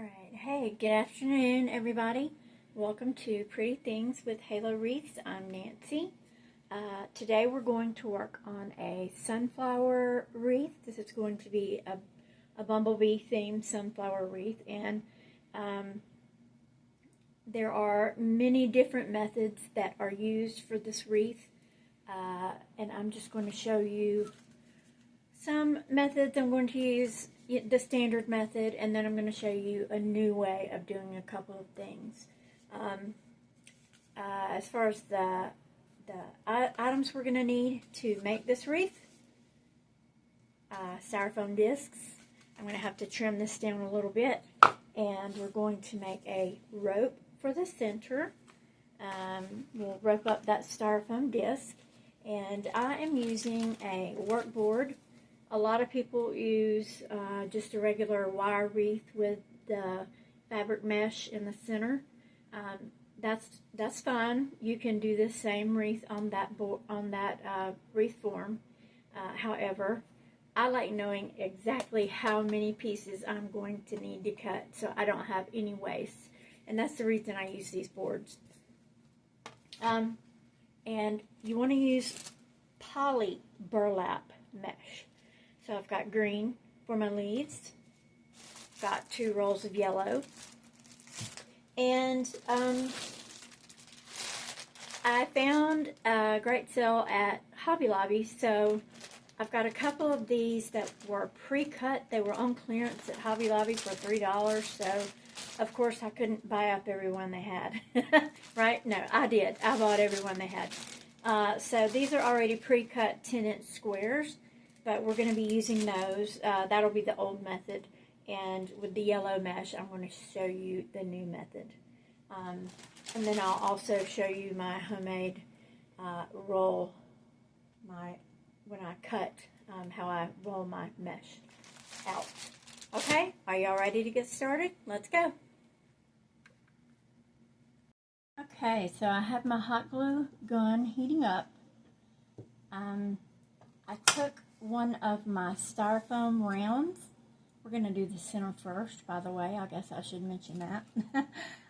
Alright, hey, good afternoon everybody. Welcome to Pretty Things with Halo Wreaths. I'm Nancy. Today we're going to work on a sunflower wreath. This is going to be a bumblebee themed sunflower wreath, and there are many different methods that are used for this wreath, and I'm just going to show you some methods. I'm going to use the standard method, and then I'm going to show you a new way of doing a couple of things. As far as the items we're going to need to make this wreath, styrofoam discs. I'm going to have to trim this down a little bit, and we're going to make a rope for the center. We'll rope up that styrofoam disc, and I am using a workboard. A lot of people use just a regular wire wreath with the fabric mesh in the center. That's fine. You can do the same wreath on that wreath form. However, I like knowing exactly how many pieces I'm going to need to cut, so I don't have any waste. And that's the reason I use these boards. And you want to use poly burlap mesh. So I've got green for my leaves, got 2 rolls of yellow, and I found a great sale at Hobby Lobby, so I've got a couple of these that were pre-cut. They were on clearance at Hobby Lobby for $3, so of course I couldn't buy up every one they had, right? No, I did. I bought every one they had. So these are already pre-cut 10-inch squares, but we're going to be using those. That'll be the old method, and with the yellow mesh I'm going to show you the new method. And then I'll also show you my homemade roll, when I cut, how I roll my mesh out. Okay, are y'all ready to get started? Let's go. Okay, so I have my hot glue gun heating up. I took one of my styrofoam rounds. We're going to do the center first, by the way. I guess I should mention that.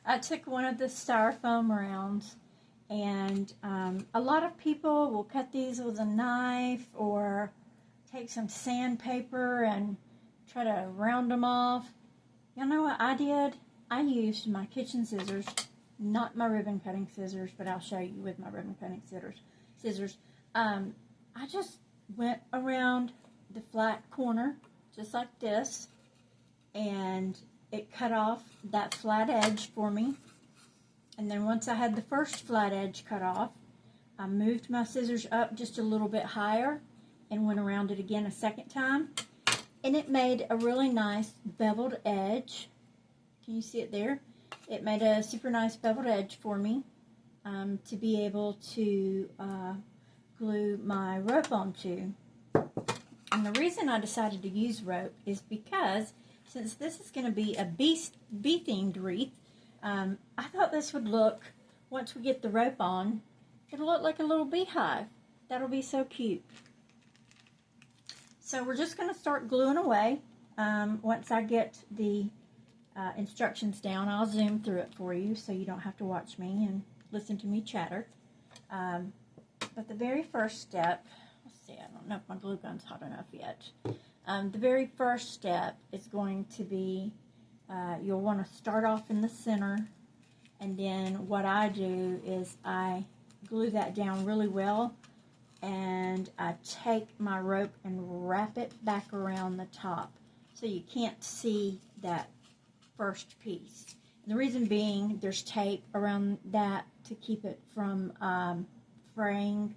I took one of the styrofoam rounds, and a lot of people will cut these with a knife or take some sandpaper and try to round them off. You know what I did? I used my kitchen scissors, not my ribbon cutting scissors, but I'll show you with my ribbon cutting scissors. I just went around the flat corner just like this, and it cut off that flat edge for me. And then once I had the first flat edge cut off, I moved my scissors up just a little bit higher and went around it again a second time, and it made a really nice beveled edge. Can you see it there? It made a super nice beveled edge for me to be able to glue my rope onto. And the reason I decided to use rope is because since this is going to be a bee-themed wreath, I thought this would look, once we get the rope on, it'll look like a little beehive. That'll be so cute. So we're just going to start gluing away. Once I get the instructions down, I'll zoom through it for you so you don't have to watch me and listen to me chatter. But the very first step, let's see, I don't know if my glue gun's hot enough yet. The very first step is going to be, you'll want to start off in the center, and then what I do is I glue that down really well, and I take my rope and wrap it back around the top so you can't see that first piece. And the reason being, there's tape around that to keep it from fraying,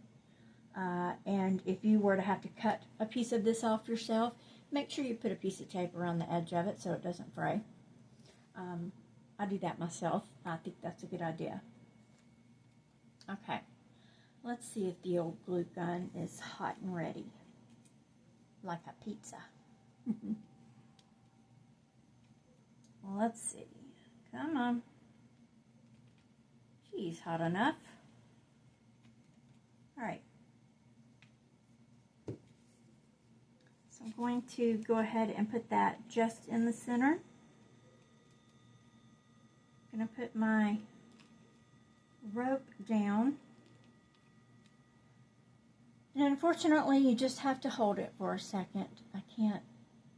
and if you were to have to cut a piece of this off yourself, make sure you put a piece of tape around the edge of it so it doesn't fray. I do that myself. I think that's a good idea. Okay, let's see if the old glue gun is hot and ready, like a pizza. Well, let's see. Come on. She's hot enough. Alright. So I'm going to go ahead and put that just in the center. going to put my rope down. And unfortunately, you just have to hold it for a second. I can't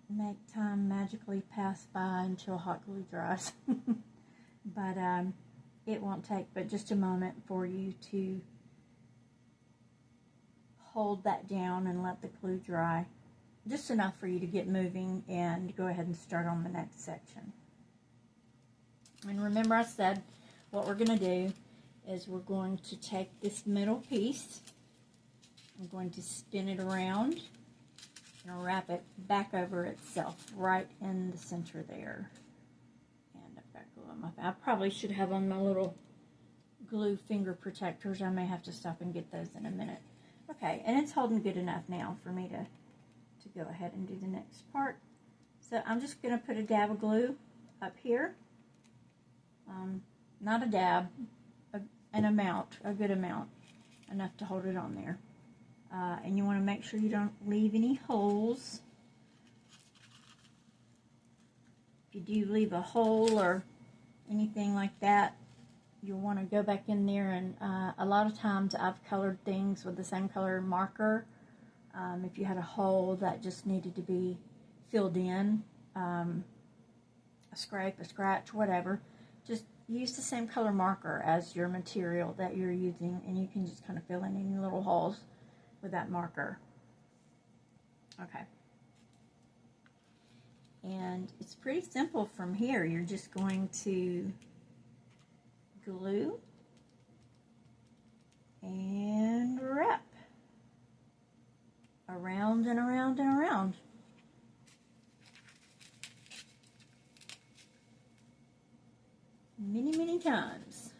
make time magically pass by until hot glue dries. But it won't take but just a moment for you to hold that down and let the glue dry. Just enough for you to get moving and go ahead and start on the next section. And remember, I said what we're going to do is we're going to take this middle piece, I'm going to spin it around and wrap it back over itself right in the center there. And I've got glue on my, I probably should have on my little glue finger protectors. I may have to stop and get those in a minute. Okay, and it's holding good enough now for me to go ahead and do the next part. So I'm just going to put a dab of glue up here. Not a dab, an amount, a good amount, enough to hold it on there. And you want to make sure you don't leave any holes. If you do leave a hole or anything like that, you'll want to go back in there, and a lot of times I've colored things with the same color marker. If you had a hole that just needed to be filled in, a scrape, a scratch, whatever, just use the same color marker as your material that you're using, and you can just kind of fill in any little holes with that marker. Okay. And it's pretty simple from here. You're just going to glue and wrap around and around and around. Many, many times.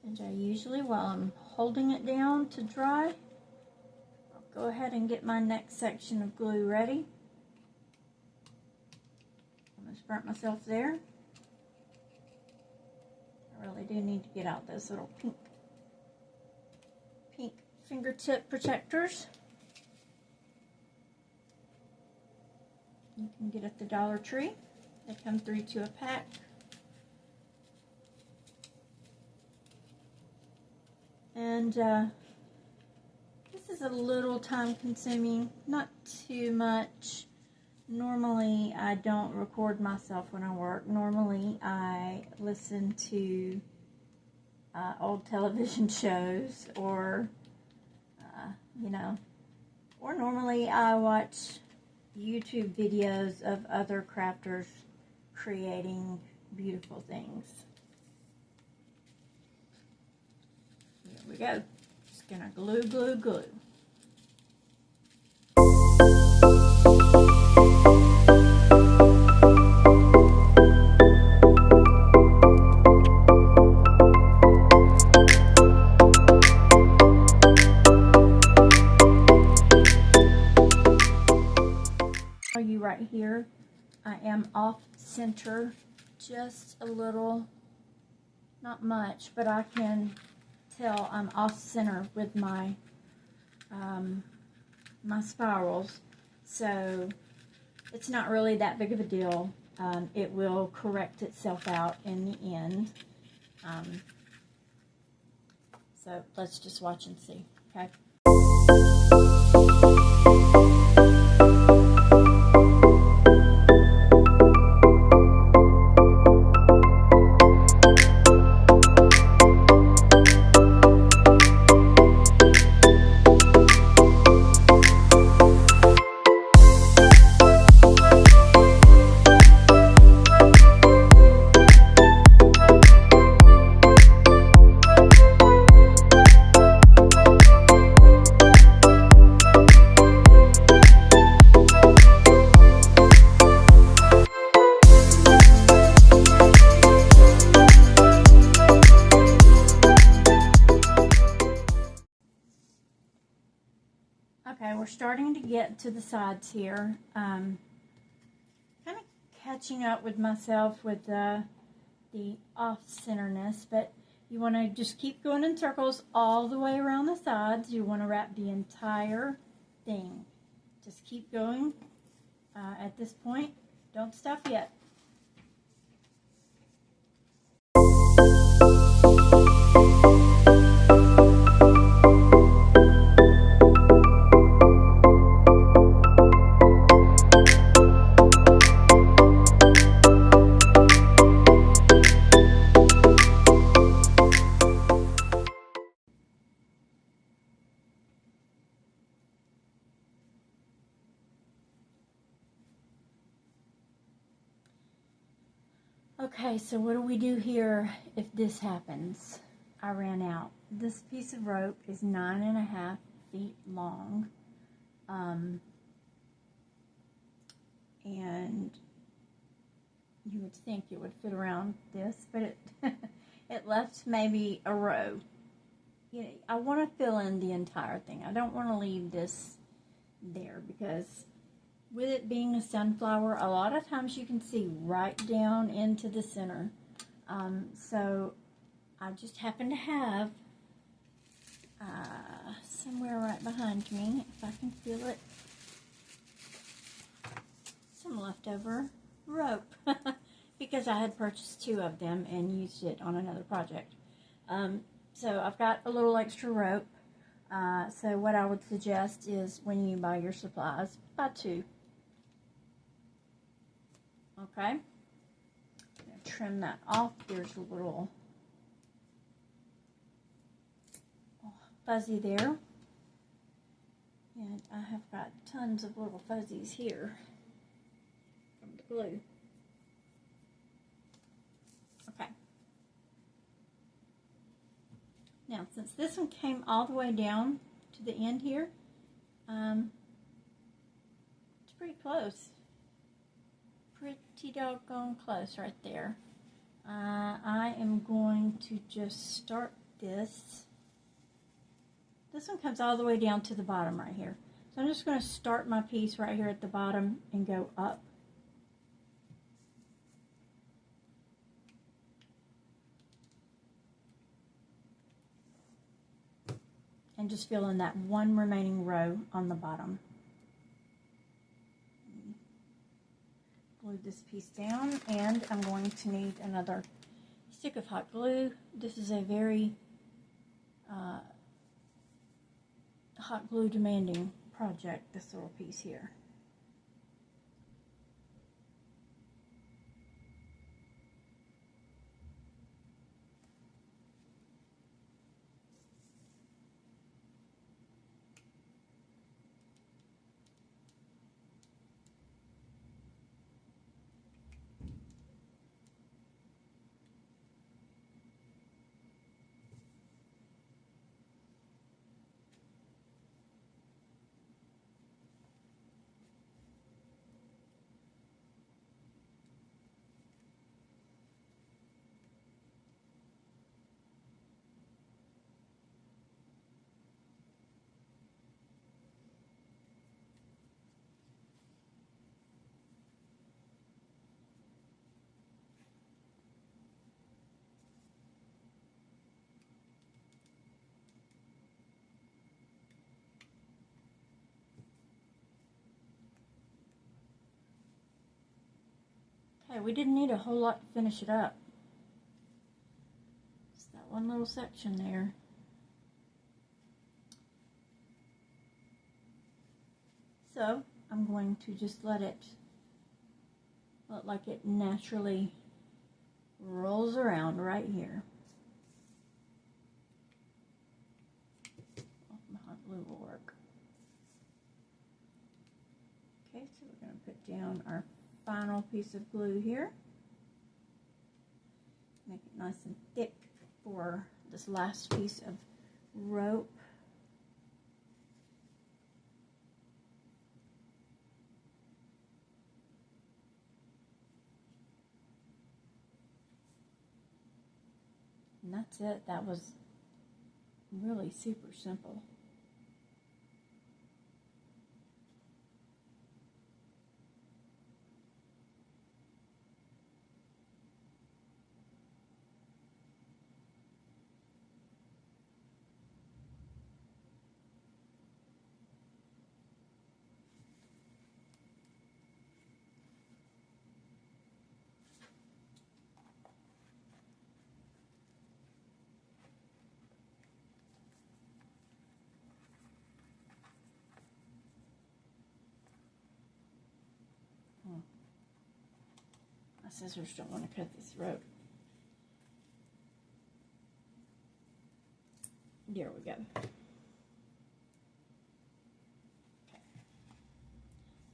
And I usually, while I'm holding it down to dry, I'll go ahead and get my next section of glue ready. I almost burnt myself there. I really do need to get out those little pink fingertip protectors. You can get at the Dollar Tree. They come 3 to a pack. And this is a little time consuming, not too much. Normally I don't record myself when I work. Normally I listen to old television shows, or you know, or normally I watch YouTube videos of other crafters creating beautiful things. Here we go. Just gonna glue, glue, glue. Right here, I am off center just a little, not much, but I can tell I'm off center with my my spirals, so it's not really that big of a deal. It will correct itself out in the end. So let's just watch and see, okay? Okay, we're starting to get to the sides here. Kind of catching up with myself with the off-centerness, but you want to just keep going in circles all the way around the sides. You want to wrap the entire thing. Just keep going at this point. Don't stuff yet. Okay, so what do we do here if this happens? I ran out. This piece of rope is 9.5 feet long. And you would think it would fit around this, but it it left maybe a row. You know, I want to fill in the entire thing. I don't want to leave this there because with it being a sunflower, a lot of times you can see right down into the center. So I just happen to have somewhere right behind me, if I can feel it, some leftover rope because I had purchased 2 of them and used it on another project. So I've got a little extra rope. So what I would suggest is when you buy your supplies, buy 2. Okay, I'm going to trim that off. There's a little fuzzy there. And I have got tons of little fuzzies here from the glue. Okay. Now, since this one came all the way down to the end here, it's pretty close. Pretty doggone close right there. I am going to just start this. This one comes all the way down to the bottom right here. So I'm just going to start my piece right here at the bottom and go up. And just fill in that one remaining row on the bottom. Glue this piece down, and I'm going to need another stick of hot glue. This is a very hot glue demanding project, this little piece here. Okay, we didn't need a whole lot to finish it up. Just that one little section there. So I'm going to just let it look like it naturally rolls around right here. My hot glue will work. Okay, so we're going to put down our final piece of glue here. Make it nice and thick for this last piece of rope. And that's it. That was really super simple. scissors don't want to cut this rope. There we go. Okay.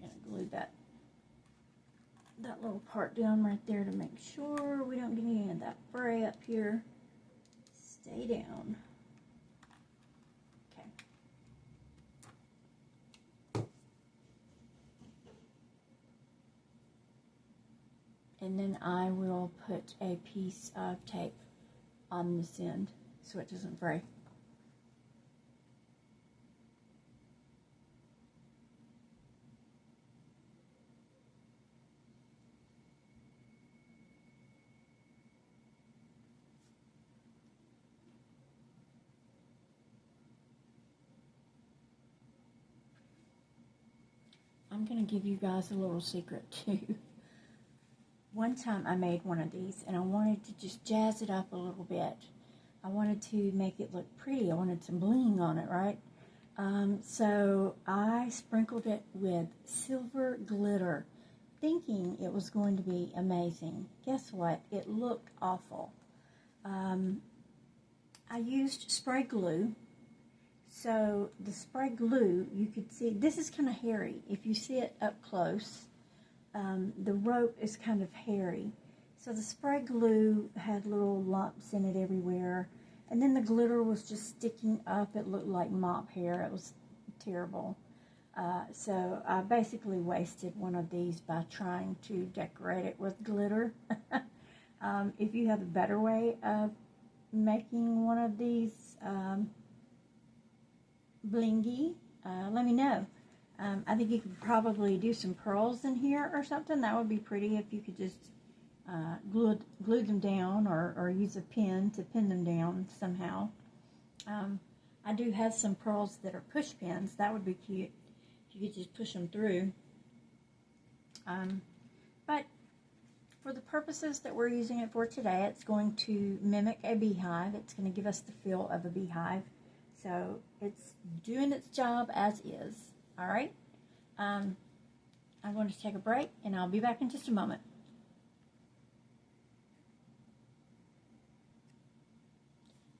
I'm going to glue that little part down right there to make sure we don't get any of that fray up here. Stay down. Okay. And then I will put a piece of tape on this end so it doesn't fray. I'm going to give you guys a little secret too. One time I made one of these and I wanted to just jazz it up a little bit. I wanted to make it look pretty. I wanted some bling on it, right? So I sprinkled it with silver glitter, thinking it was going to be amazing. Guess what? It looked awful. I used spray glue. So the spray glue, you could see, this is kind of hairy. If you see it up close, the rope is kind of hairy. So the spray glue had little lumps in it everywhere. And then the glitter was just sticking up. It looked like mop hair. It was terrible. So I basically wasted one of these by trying to decorate it with glitter. If you have a better way of making one of these blingy, let me know. I think you could probably do some pearls in here or something. That would be pretty if you could just glue them down or use a pin to pin them down somehow. I do have some pearls that are push pins. That would be cute if you could just push them through. But for the purposes that we're using it for today, it's going to mimic a beehive. It's going to give us the feel of a beehive. So it's doing its job as is. All right. I'm going to take a break and I'll be back in just a moment.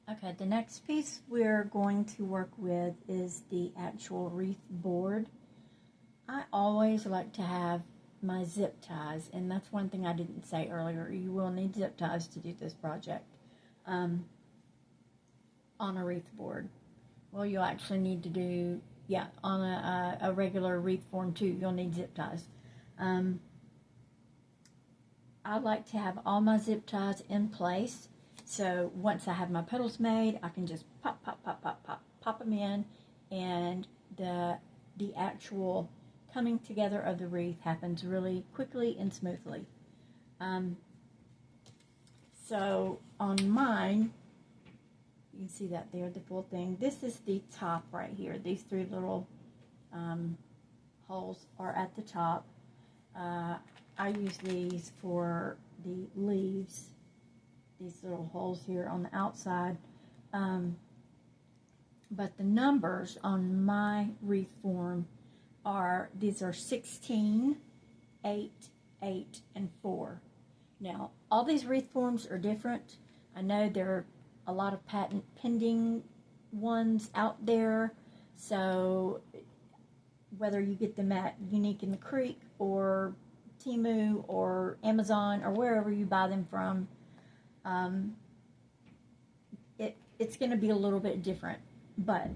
Okay, the next piece we're going to work with is the actual wreath board. I always like to have my zip ties, and that's one thing I didn't say earlier. You will need zip ties to do this project on a wreath board. Well, you'll actually need to do, on a regular wreath form too, you'll need zip ties. I like to have all my zip ties in place, so once I have my petals made, I can just pop them in, and the actual coming together of the wreath happens really quickly and smoothly. So on mine, you can see that there, the full thing. This is the top right here. These three little holes are at the top. I use these for the leaves, these little holes here on the outside. But the numbers on my wreath form these are 16, 8, 8, and 4. Now, all these wreath forms are different. I know there are a lot of patent pending ones out there, so whether you get them at Unique in the Creek or Temu or Amazon or wherever you buy them from, it's going to be a little bit different. But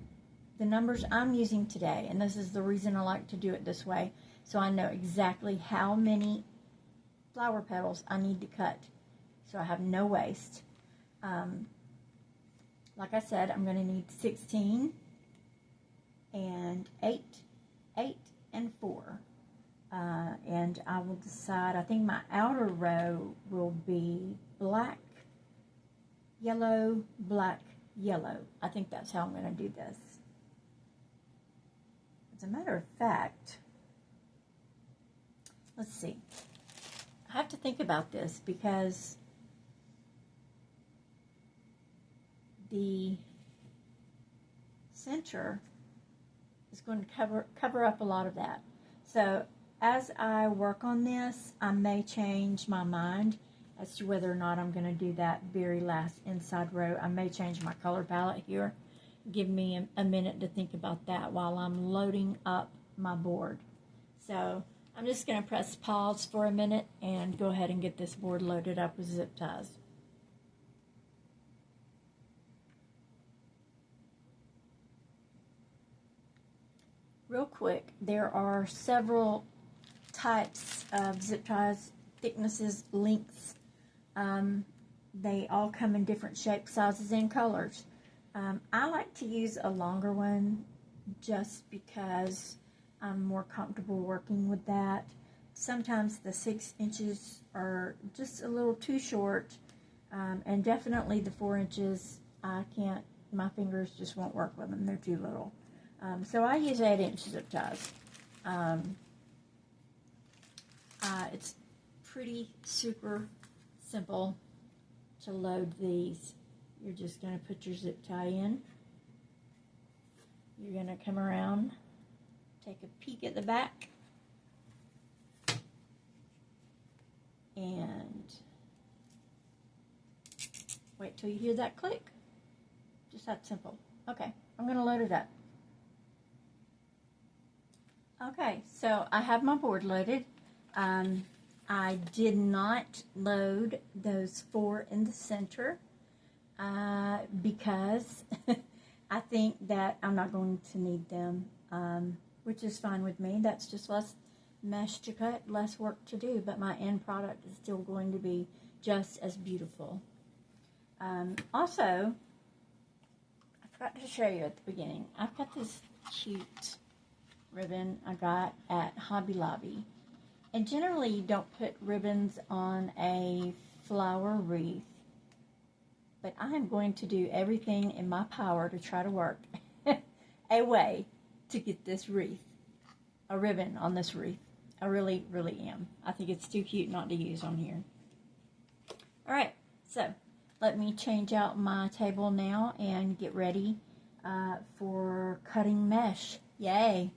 the numbers I'm using today, and this is the reason I like to do it this way, so I know exactly how many flower petals I need to cut, so I have no waste. Like I said, I'm going to need 16 and 8, 8, and 4. And I will decide, I think my outer row will be black, yellow, black, yellow. I think that's how I'm going to do this. As a matter of fact, let's see. I have to think about this because the center is going to cover up a lot of that. So as I work on this, I may change my mind as to whether or not I'm going to do that very last inside row. I may change my color palette here. Give me a minute to think about that while I'm loading up my board. So I'm just going to press pause for a minute and go ahead and get this board loaded up with zip ties. Real quick, there are several types of zip ties, thicknesses, lengths. They all come in different shapes, sizes, and colors. I like to use a longer one just because I'm more comfortable working with that. Sometimes the 6 inches are just a little too short, and definitely the 4 inches, I can't, my fingers just won't work with them. They're too little. So I use 8-inch zip ties. It's pretty super simple to load these. You're just going to put your zip tie in. You're going to come around, take a peek at the back, and wait till you hear that click. Just that simple. Okay, I'm going to load it up. Okay, so I have my board loaded. I did not load those 4 in the center because I think that I'm not going to need them, which is fine with me. That's just less mesh to cut, less work to do, but my end product is still going to be just as beautiful. Also, I forgot to show you at the beginning, I've got this cute ribbon I got at Hobby Lobby. And generally you don't put ribbons on a flower wreath, but I am going to do everything in my power to try to work a way to get this wreath, a ribbon on this wreath. I really, really am. I think it's too cute not to use on here. Alright, so let me change out my table now and get ready for cutting mesh. Yay!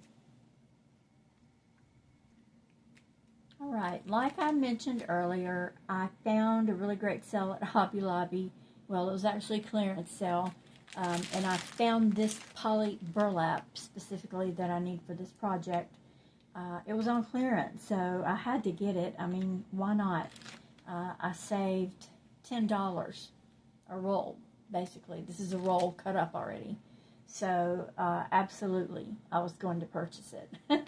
Alright, like I mentioned earlier, I found a really great sale at Hobby Lobby. Well, it was actually a clearance sale. And I found this poly burlap specifically that I need for this project. It was on clearance, so I had to get it. I mean, why not? I saved $10 a roll, basically. This is a roll cut up already. So, absolutely, I was going to purchase it.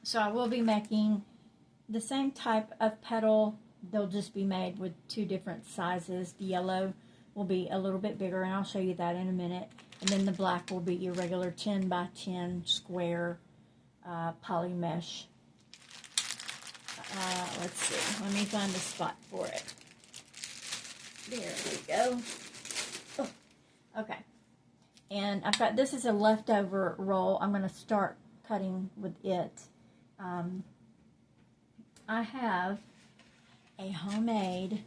So I will be making the same type of petal. They'll just be made with 2 different sizes. The yellow will be a little bit bigger, and I'll show you that in a minute. And then the black will be your regular 10 by 10 square poly mesh. Let's see. Let me find a spot for it. There we go. Oh, okay. And I've got, this is a leftover roll. I'm going to start cutting with it. I have a homemade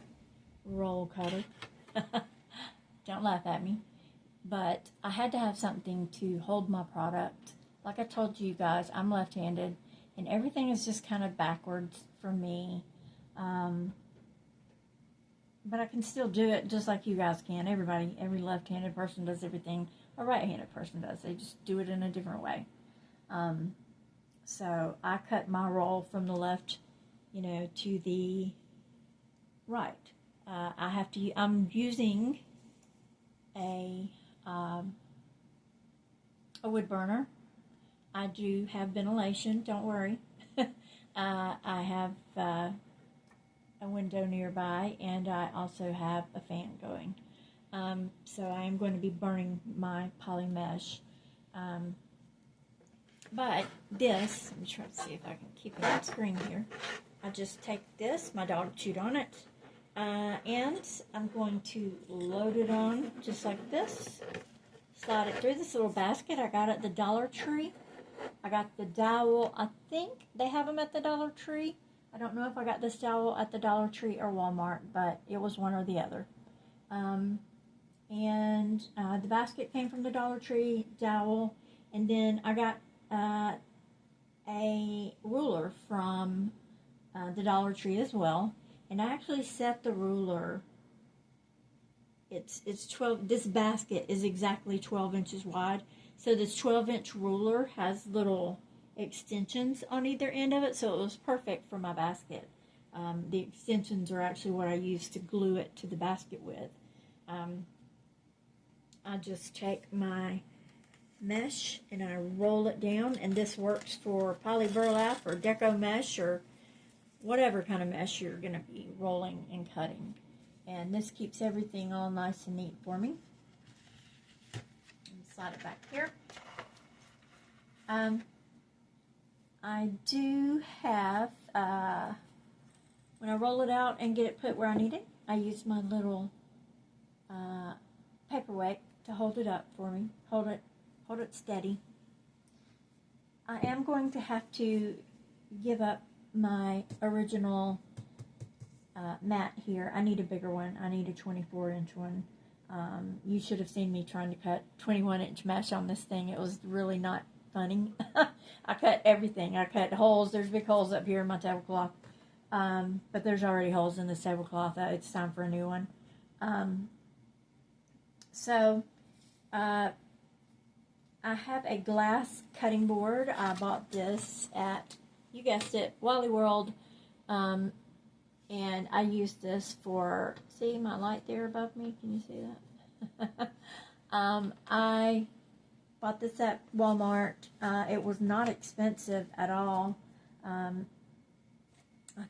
roll cutter. Don't laugh at me. But I had to have something to hold my product. Like I told you guys, I'm left-handed, and everything is just kind of backwards for me. But I can still do it just like you guys can. Every left-handed person does everything a right-handed person does. They just do it in a different way. So I cut my roll from the left, to the right. I'm using a wood burner. I do have ventilation, don't worry. I have a window nearby, and I also have a fan going. So I am going to be burning my poly mesh. But this, let me try to see if I can keep it on screen here. I just take this, my dog chewed on it, and I'm going to load it on just like this. Slide it through this little basket I got at the Dollar Tree. I got the dowel, I think they have them at the Dollar Tree. I don't know if I got this dowel at the Dollar Tree or Walmart, but it was one or the other. The basket came from the Dollar Tree dowel, and then I got a ruler from the Dollar Tree as well, and I actually set the ruler. It's 12. This basket is exactly 12 inches wide, so this 12-inch ruler has little extensions on either end of it, so it was perfect for my basket. The extensions are actually what I use to glue it to the basket with. I just take my mesh and I roll it down, and this works for poly burlap or deco mesh or whatever kind of mesh you're going to be rolling and cutting. And this keeps everything all nice and neat for me. Slide it back here. I do have, when I roll it out and get it put where I need it, I use my little paperweight to hold it up for me. Hold it steady. I am going to have to give up my original mat here. I need a bigger one. I need a 24-inch one. You should have seen me trying to cut 21-inch mesh on this thing. It was really not funny. I cut everything. I cut holes. There's big holes up here in my tablecloth. But there's already holes in this tablecloth. It's time for a new one. I have a glass cutting board. I bought this at, you guessed it, Wally World. And I use this for, see my light there above me? Can you see that? I bought this at Walmart. It was not expensive at all. I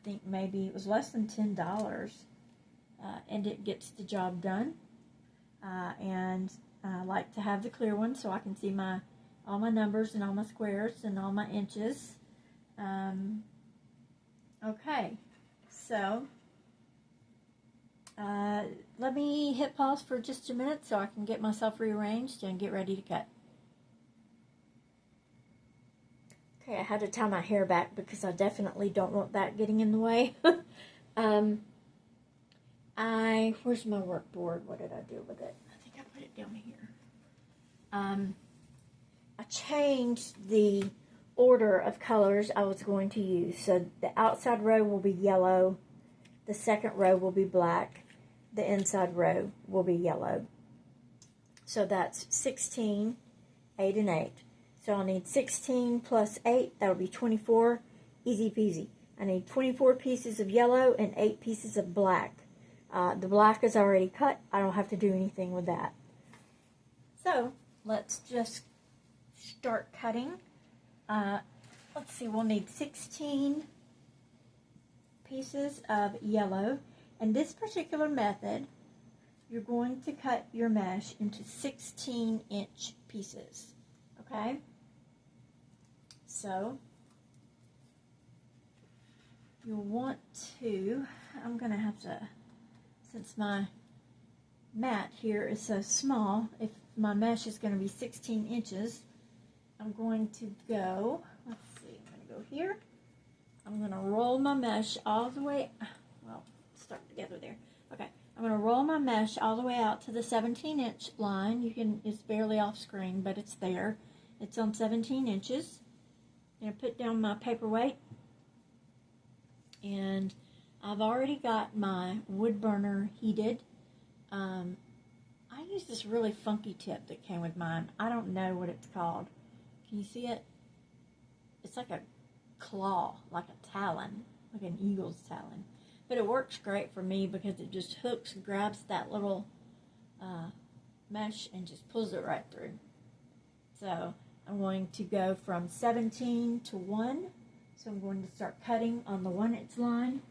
think maybe it was less than $10. And it gets the job done. And I like to have the clear one so I can see all my numbers and all my squares and all my inches. Okay. So, let me hit pause for just a minute so I can get myself rearranged and get ready to cut. Okay, I had to tie my hair back because I definitely don't want that getting in the way. Where's my work board? What did I do with it? I think I put it down here. I changed the order of colors I was going to use. So the outside row will be yellow, the second row will be black, the inside row will be yellow. So that's 16, 8, and 8. So I'll need 16 plus 8, that'll be 24, easy peasy. I need 24 pieces of yellow and 8 pieces of black. The black is already cut, I don't have to do anything with that. So let's just start cutting. Let's see, we'll need 16 pieces of yellow. And this particular method, you're going to cut your mesh into 16-inch pieces, okay? So, you'll want to, I'm going to have to, since my mat here is so small, if my mesh is going to be 16 inches, I'm going to go, let's see, I'm going to go here. I'm going to roll my mesh all the way, well, start together there. Okay, I'm going to roll my mesh all the way out to the 17-inch line. You can, it's barely off screen, but it's there. It's on 17 inches. I'm going to put down my paperweight. And I've already got my wood burner heated. I use this really funky tip that came with mine. I don't know what it's called. Can you see it? It's like a claw, like a talon, like an eagle's talon. But it works great for me because it just hooks, grabs that little mesh and just pulls it right through. So I'm going to go from 17 to 1. So I'm going to start cutting on the 1-inch line.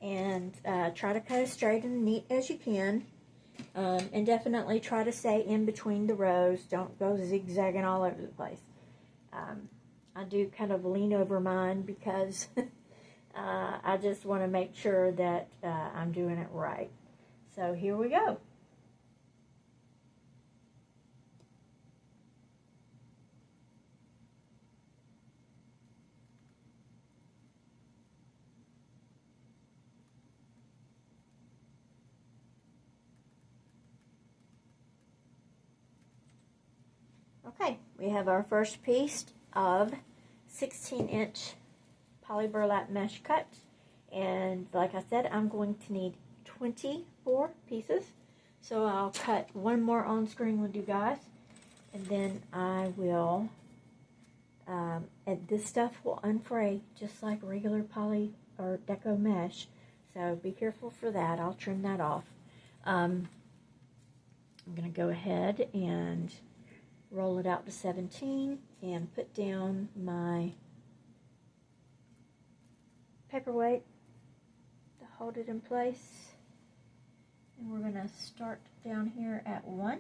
And try to cut as straight and neat as you can. And definitely try to stay in between the rows. Don't go zigzagging all over the place. I do kind of lean over mine because I just want to make sure that I'm doing it right. So here we go. Okay, we have our first piece of 16-inch poly burlap mesh cut. And like I said, I'm going to need 24 pieces. So I'll cut one more on screen with you guys. And then I will, and this stuff will unfray just like regular poly or deco mesh. So be careful for that. I'll trim that off. I'm going to go ahead and roll it out to 17 and put down my paperweight to hold it in place. And we're going to start down here at 1.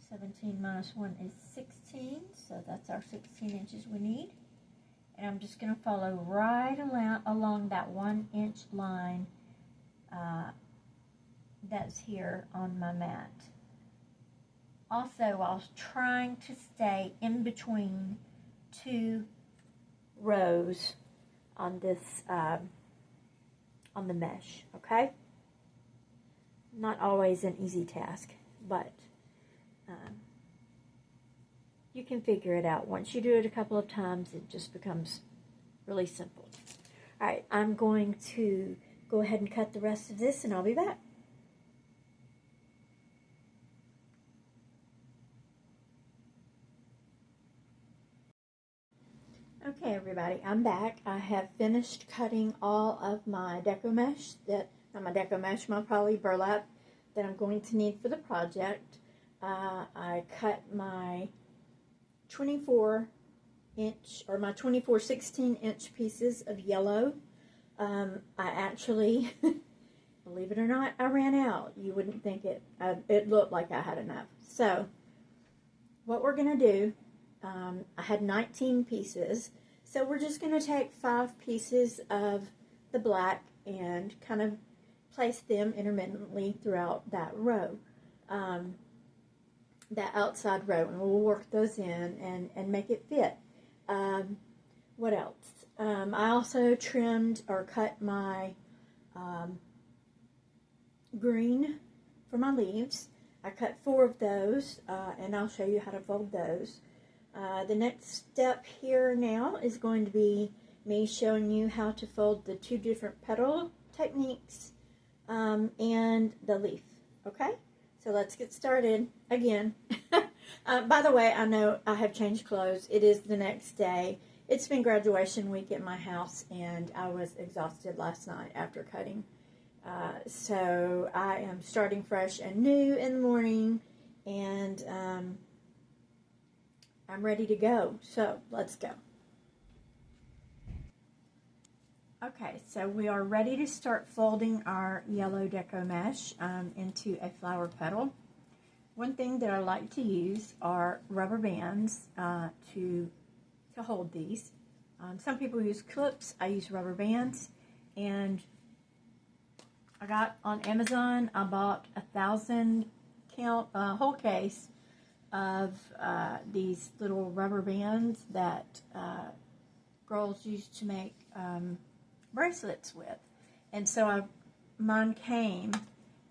17 minus 1 is 16, so that's our 16 inches we need. And I'm just going to follow right along that 1-inch line that's here on my mat. Also, I was trying to stay in between 2 rows on this, on the mesh, okay? Not always an easy task, but you can figure it out. Once you do it a couple of times, it just becomes really simple. All right, I'm going to go ahead and cut the rest of this, and I'll be back. Okay, everybody, I'm back. I have finished cutting all of my deco mesh, not my deco mesh, my poly burlap that I'm going to need for the project. I cut my 24-inch or my 24 16-inch pieces of yellow. I actually, believe it or not, I ran out. You wouldn't think it. It looked like I had enough. So, what we're going to do, I had 19 pieces. So we're just going to take 5 pieces of the black and kind of place them intermittently throughout that row. That outside row, and we'll work those in and make it fit. What else? I also trimmed or cut my green for my leaves. I cut 4 of those, and I'll show you how to fold those. The next step here now is going to be me showing you how to fold the 2 different petal techniques and the leaf. Okay? So let's get started again. By the way, I know I have changed clothes. It is the next day. It's been graduation week at my house, and I was exhausted last night after cutting. So I am starting fresh and new in the morning, and I'm ready to go. So let's go. Okay, so we are ready to start folding our yellow deco mesh into a flower petal. One thing that I like to use are rubber bands to hold these. Some people use clips. I use rubber bands, and I got on Amazon. I bought 1,000 count whole case of these little rubber bands that girls used to make bracelets with. And so mine came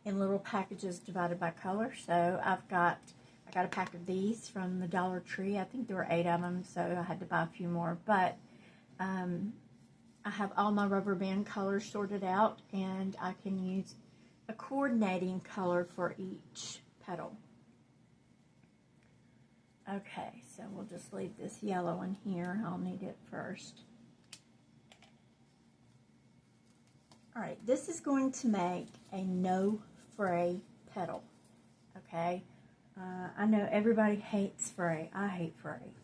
in little packages divided by color. So I got a pack of these from the Dollar Tree. I think there were 8 of them, so I had to buy a few more. But I have all my rubber band colors sorted out, and I can use a coordinating color for each petal. Okay, so we'll just leave this yellow in here. I'll need it first. Alright, this is going to make a no fray petal. Okay, I know everybody hates fray. I hate fray,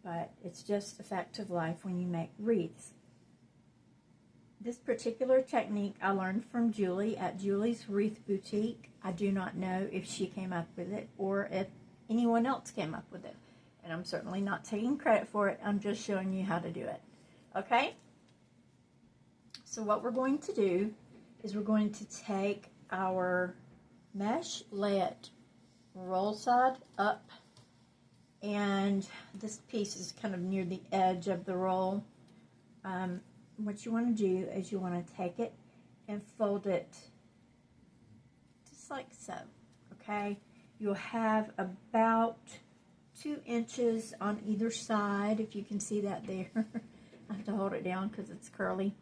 but it's just a fact of life when you make wreaths. This particular technique I learned from Julie at Julie's Wreath Boutique. I do not know if she came up with it or if anyone else came up with it. And I'm certainly not taking credit for it. I'm just showing you how to do it. Okay? So what we're going to do is we're going to take our mesh, lay it roll side up, and this piece is kind of near the edge of the roll. What you want to do is you want to take it and fold it just like so. Okay? You'll have about 2 inches on either side, if you can see that there. I have to hold it down because it's curly.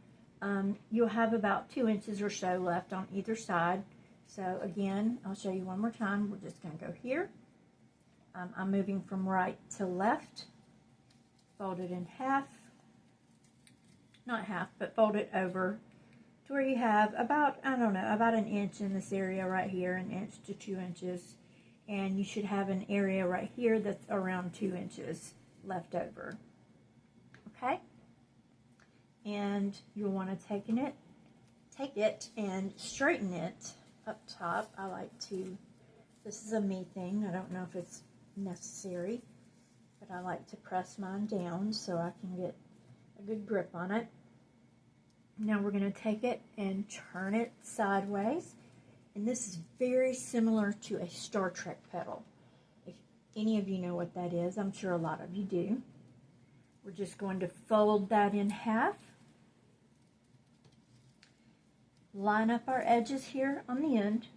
You'll have about 2 inches or so left on either side. So again, I'll show you one more time. We're just going to go here. I'm moving from right to left. Fold it in half. Not half, but fold it over to where you have about, I don't know, about an inch in this area right here, an inch to 2 inches. And you should have an area right here that's around 2 inches left over. Okay? And you'll want to take it and straighten it up top. I like to, this is a me thing, I don't know if it's necessary, but I like to press mine down so I can get a good grip on it. Now we're going to take it and turn it sideways. And this is very similar to a Star Trek petal. If any of you know what that is, I'm sure a lot of you do. We're just going to fold that in half. Line up our edges here on the end.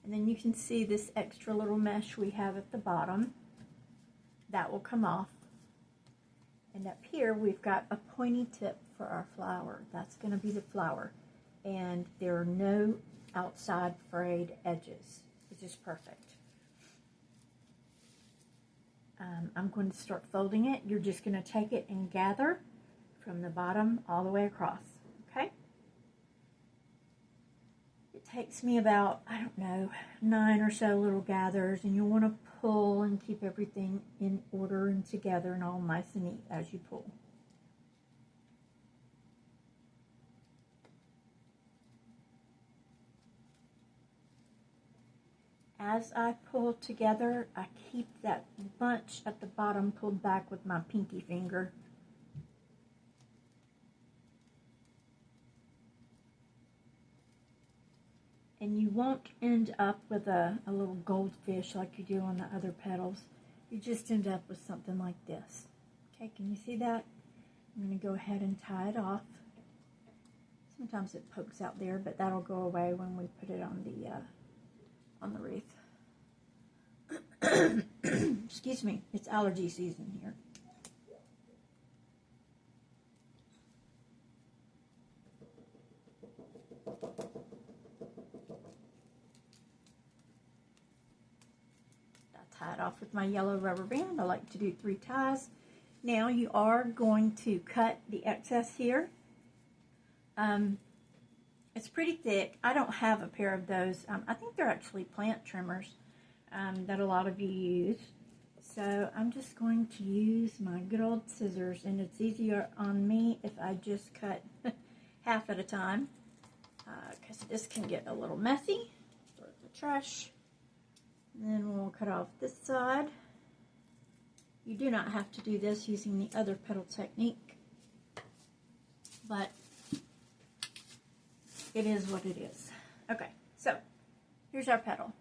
And then you can see this extra little mesh we have at the bottom. That will come off. And up here we've got a pointy tip for our flower. That's going to be the flower. And there are no outside frayed edges, which is perfect. I'm going to start folding it. You're just going to take it and gather from the bottom all the way across, okay? It takes me about, I don't know, 9 or so little gathers, and you'll want to pull and keep everything in order and together and all nice and neat as you pull. As I pull together, I keep that bunch at the bottom pulled back with my pinky finger. And you won't end up with a little goldfish like you do on the other petals. You just end up with something like this. Okay, can you see that? I'm going to go ahead and tie it off. Sometimes it pokes out there, but that'll go away when we put it on the wreath. Excuse me, it's allergy season here. I tie it off with my yellow rubber band. I like to do 3 ties. Now you are going to cut the excess here. It's pretty thick. I don't have a pair of those. I think they're actually plant trimmers that a lot of you use. So I'm just going to use my good old scissors, and it's easier on me if I just cut half at a time, because this can get a little messy. Throw it in the trash. And then we'll cut off this side. You do not have to do this using the other petal technique, but it is what it is. Okay, so here's our petal.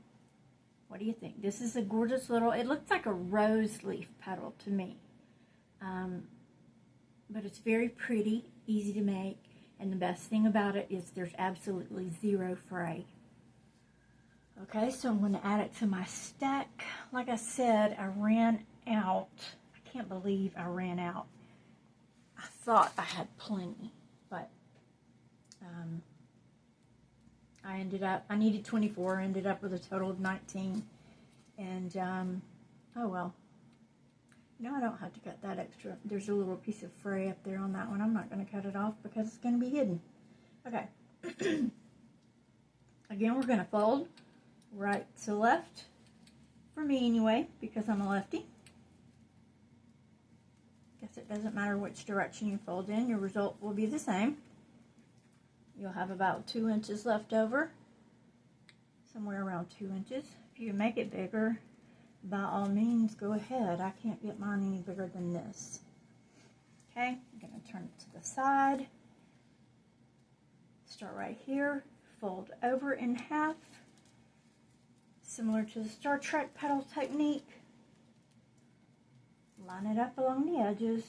What do you think? This is a gorgeous little, it looks like a rose leaf petal to me. But it's very pretty, easy to make, and the best thing about it is there's absolutely 0 fray. Okay, so I'm going to add it to my stack. Like I said, I ran out. I can't believe I ran out. I thought I had plenty, but I needed 24, ended up with a total of 19, and, oh well. No, I don't have to cut that extra. There's a little piece of fray up there on that one. I'm not going to cut it off because it's going to be hidden. Okay. Again, we're going to fold right to left, for me anyway, because I'm a lefty. Guess it doesn't matter which direction you fold in, your result will be the same. You'll have about 2 inches left over, somewhere around 2 inches. If you make it bigger, by all means, go ahead. I can't get mine any bigger than this. Okay, I'm going to turn it to the side. Start right here, fold over in half, similar to the Star Trek petal technique. Line it up along the edges.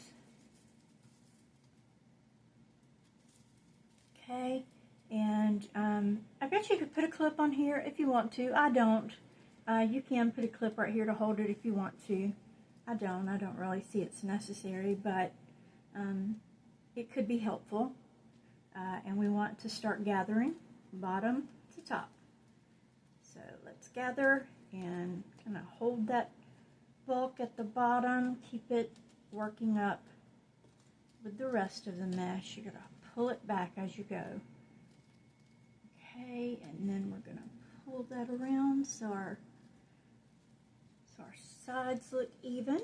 Okay, and I guess you could put a clip on here if you want to. I don't. You can put a clip right here to hold it if you want to. I don't really see it's necessary, but it could be helpful. And we want to start gathering bottom to top. So let's gather and kind of hold that bulk at the bottom, keep it working up with the rest of the mesh. You're going to pull it back as you go. Okay, and then we're going to pull that around so our sides look even.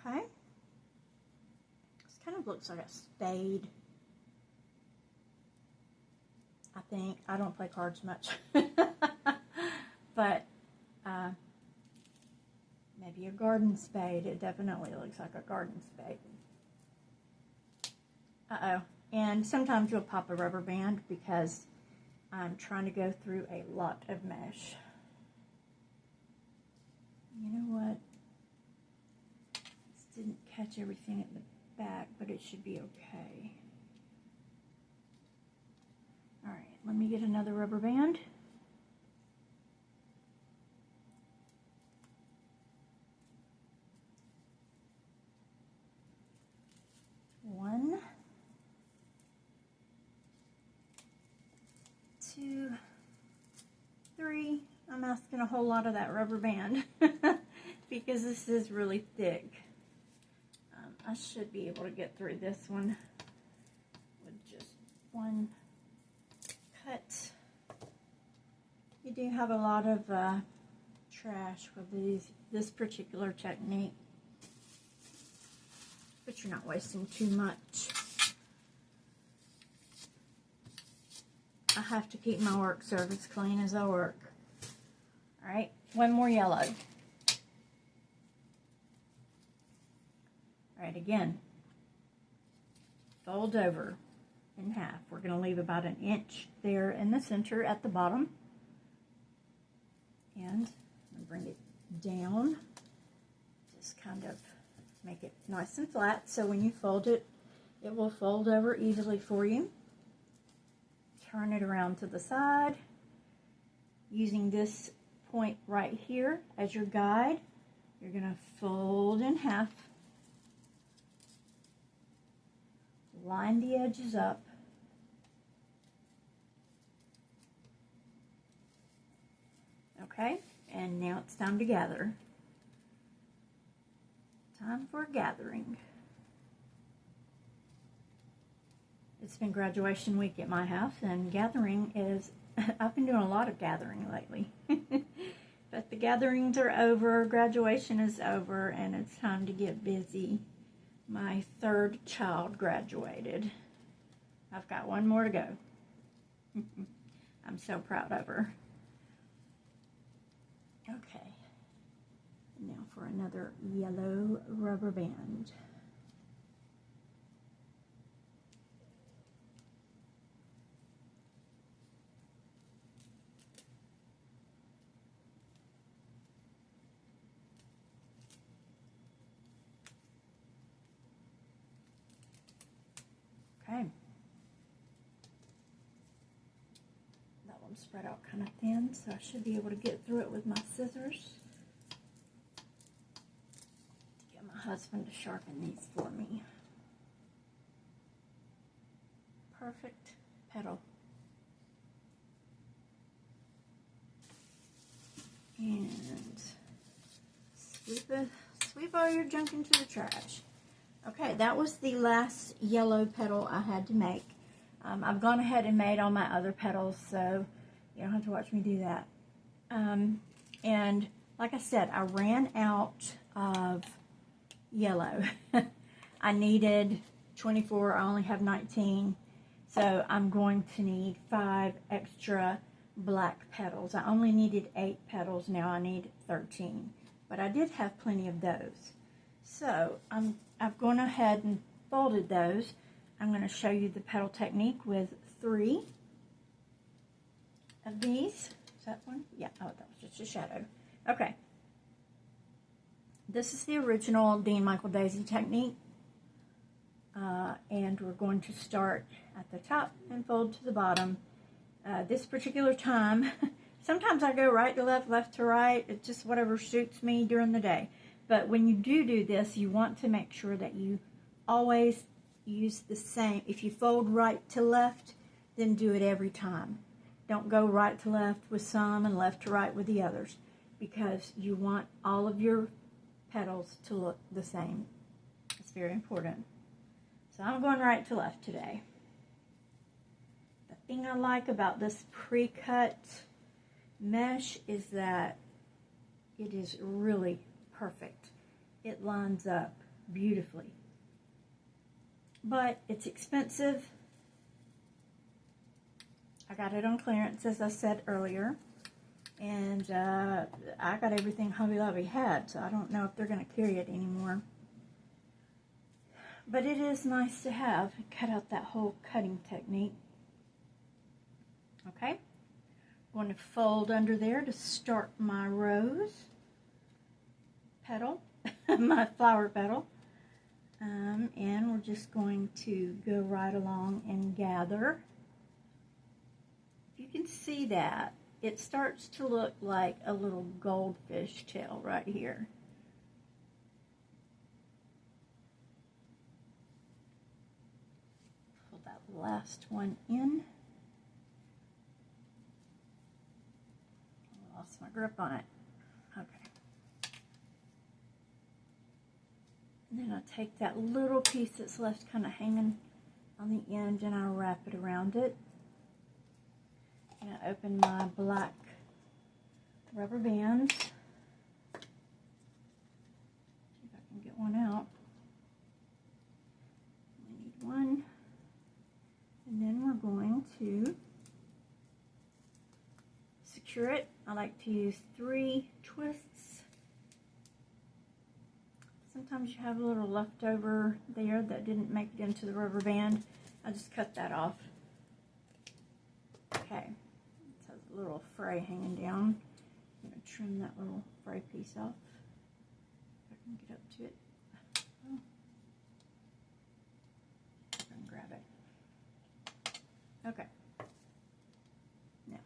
Okay. This kind of looks like a spade. I think. I don't play cards much. But maybe a garden spade. It definitely looks like a garden spade. Uh-oh. And sometimes you'll pop a rubber band because I'm trying to go through a lot of mesh. You know what? This didn't catch everything at the back, but it should be okay. Alright, let me get another rubber band. One, two, three. I'm asking a whole lot of that rubber band because this is really thick. I should be able to get through this one with just one cut. You do have a lot of trash with this particular technique, but you're not wasting too much. I have to keep my work surface clean as I work. Alright, one more yellow. Alright, again, fold over in half. We're going to leave about an inch there in the center at the bottom. And bring it down. Just kind of make it nice and flat so when you fold it, it will fold over easily for you. Turn it around to the side. Using this point right here as your guide, you're going to fold in half. Line the edges up. Okay, and now it's time to gather. Time for gathering. It's been graduation week at my house, and gathering is, I've been doing a lot of gathering lately. But the gatherings are over, graduation is over, and it's time to get busy. My third child graduated. I've got one more to go. I'm so proud of her. Okay, now for another yellow rubber band. Okay. That one spread out kind of thin, so I should be able to get through it with my scissors. Get my husband to sharpen these for me. Perfect petal. And sweep all your junk into the trash. Okay, that was the last yellow petal I had to make. I've gone ahead and made all my other petals, so you don't have to watch me do that. And like I said, I ran out of yellow. I needed 24, I only have 19, so I'm going to need 5 extra black petals. I only needed 8 petals, now I need 13, but I did have plenty of those. So I've gone ahead and folded those. I'm going to show you the petal technique with 3 of these. Is that one? Yeah, oh, that was just a shadow. Okay. This is the original Dean Michael Daisy technique. And we're going to start at the top and fold to the bottom. This particular time, Sometimes I go right to left, left to right. It's just whatever suits me during the day. But when you do this, you want to make sure that you always use the same. If you fold right to left, then do it every time. Don't go right to left with some and left to right with the others, because you want all of your petals to look the same. It's very important. So I'm going right to left today. The thing I like about this pre-cut mesh is that it is really perfect. It lines up beautifully. But it's expensive. I got it on clearance, as I said earlier. And I got everything Hobby Lobby had, so I don't know if they're going to carry it anymore. But it is nice to have. Cut out that whole cutting technique. Okay. I'm going to fold under there to start my rose petal, my flower petal. And we're just going to go right along and gather. You can see that it starts to look like a little goldfish tail right here. Pull that last one in. I lost my grip on it. Okay. And then I take that little piece that's left kind of hanging on the end and I wrap it around it. And I open my black rubber bands. See if I can get one out. I need one. And then we're going to secure it. I like to use 3 twists. Sometimes you have a little leftover there that didn't make it into the rubber band. I just cut that off. Okay. It has a little fray hanging down. I'm going to trim that little fray piece off. If I can get up to it. Oh. I can grab it. Okay. Now,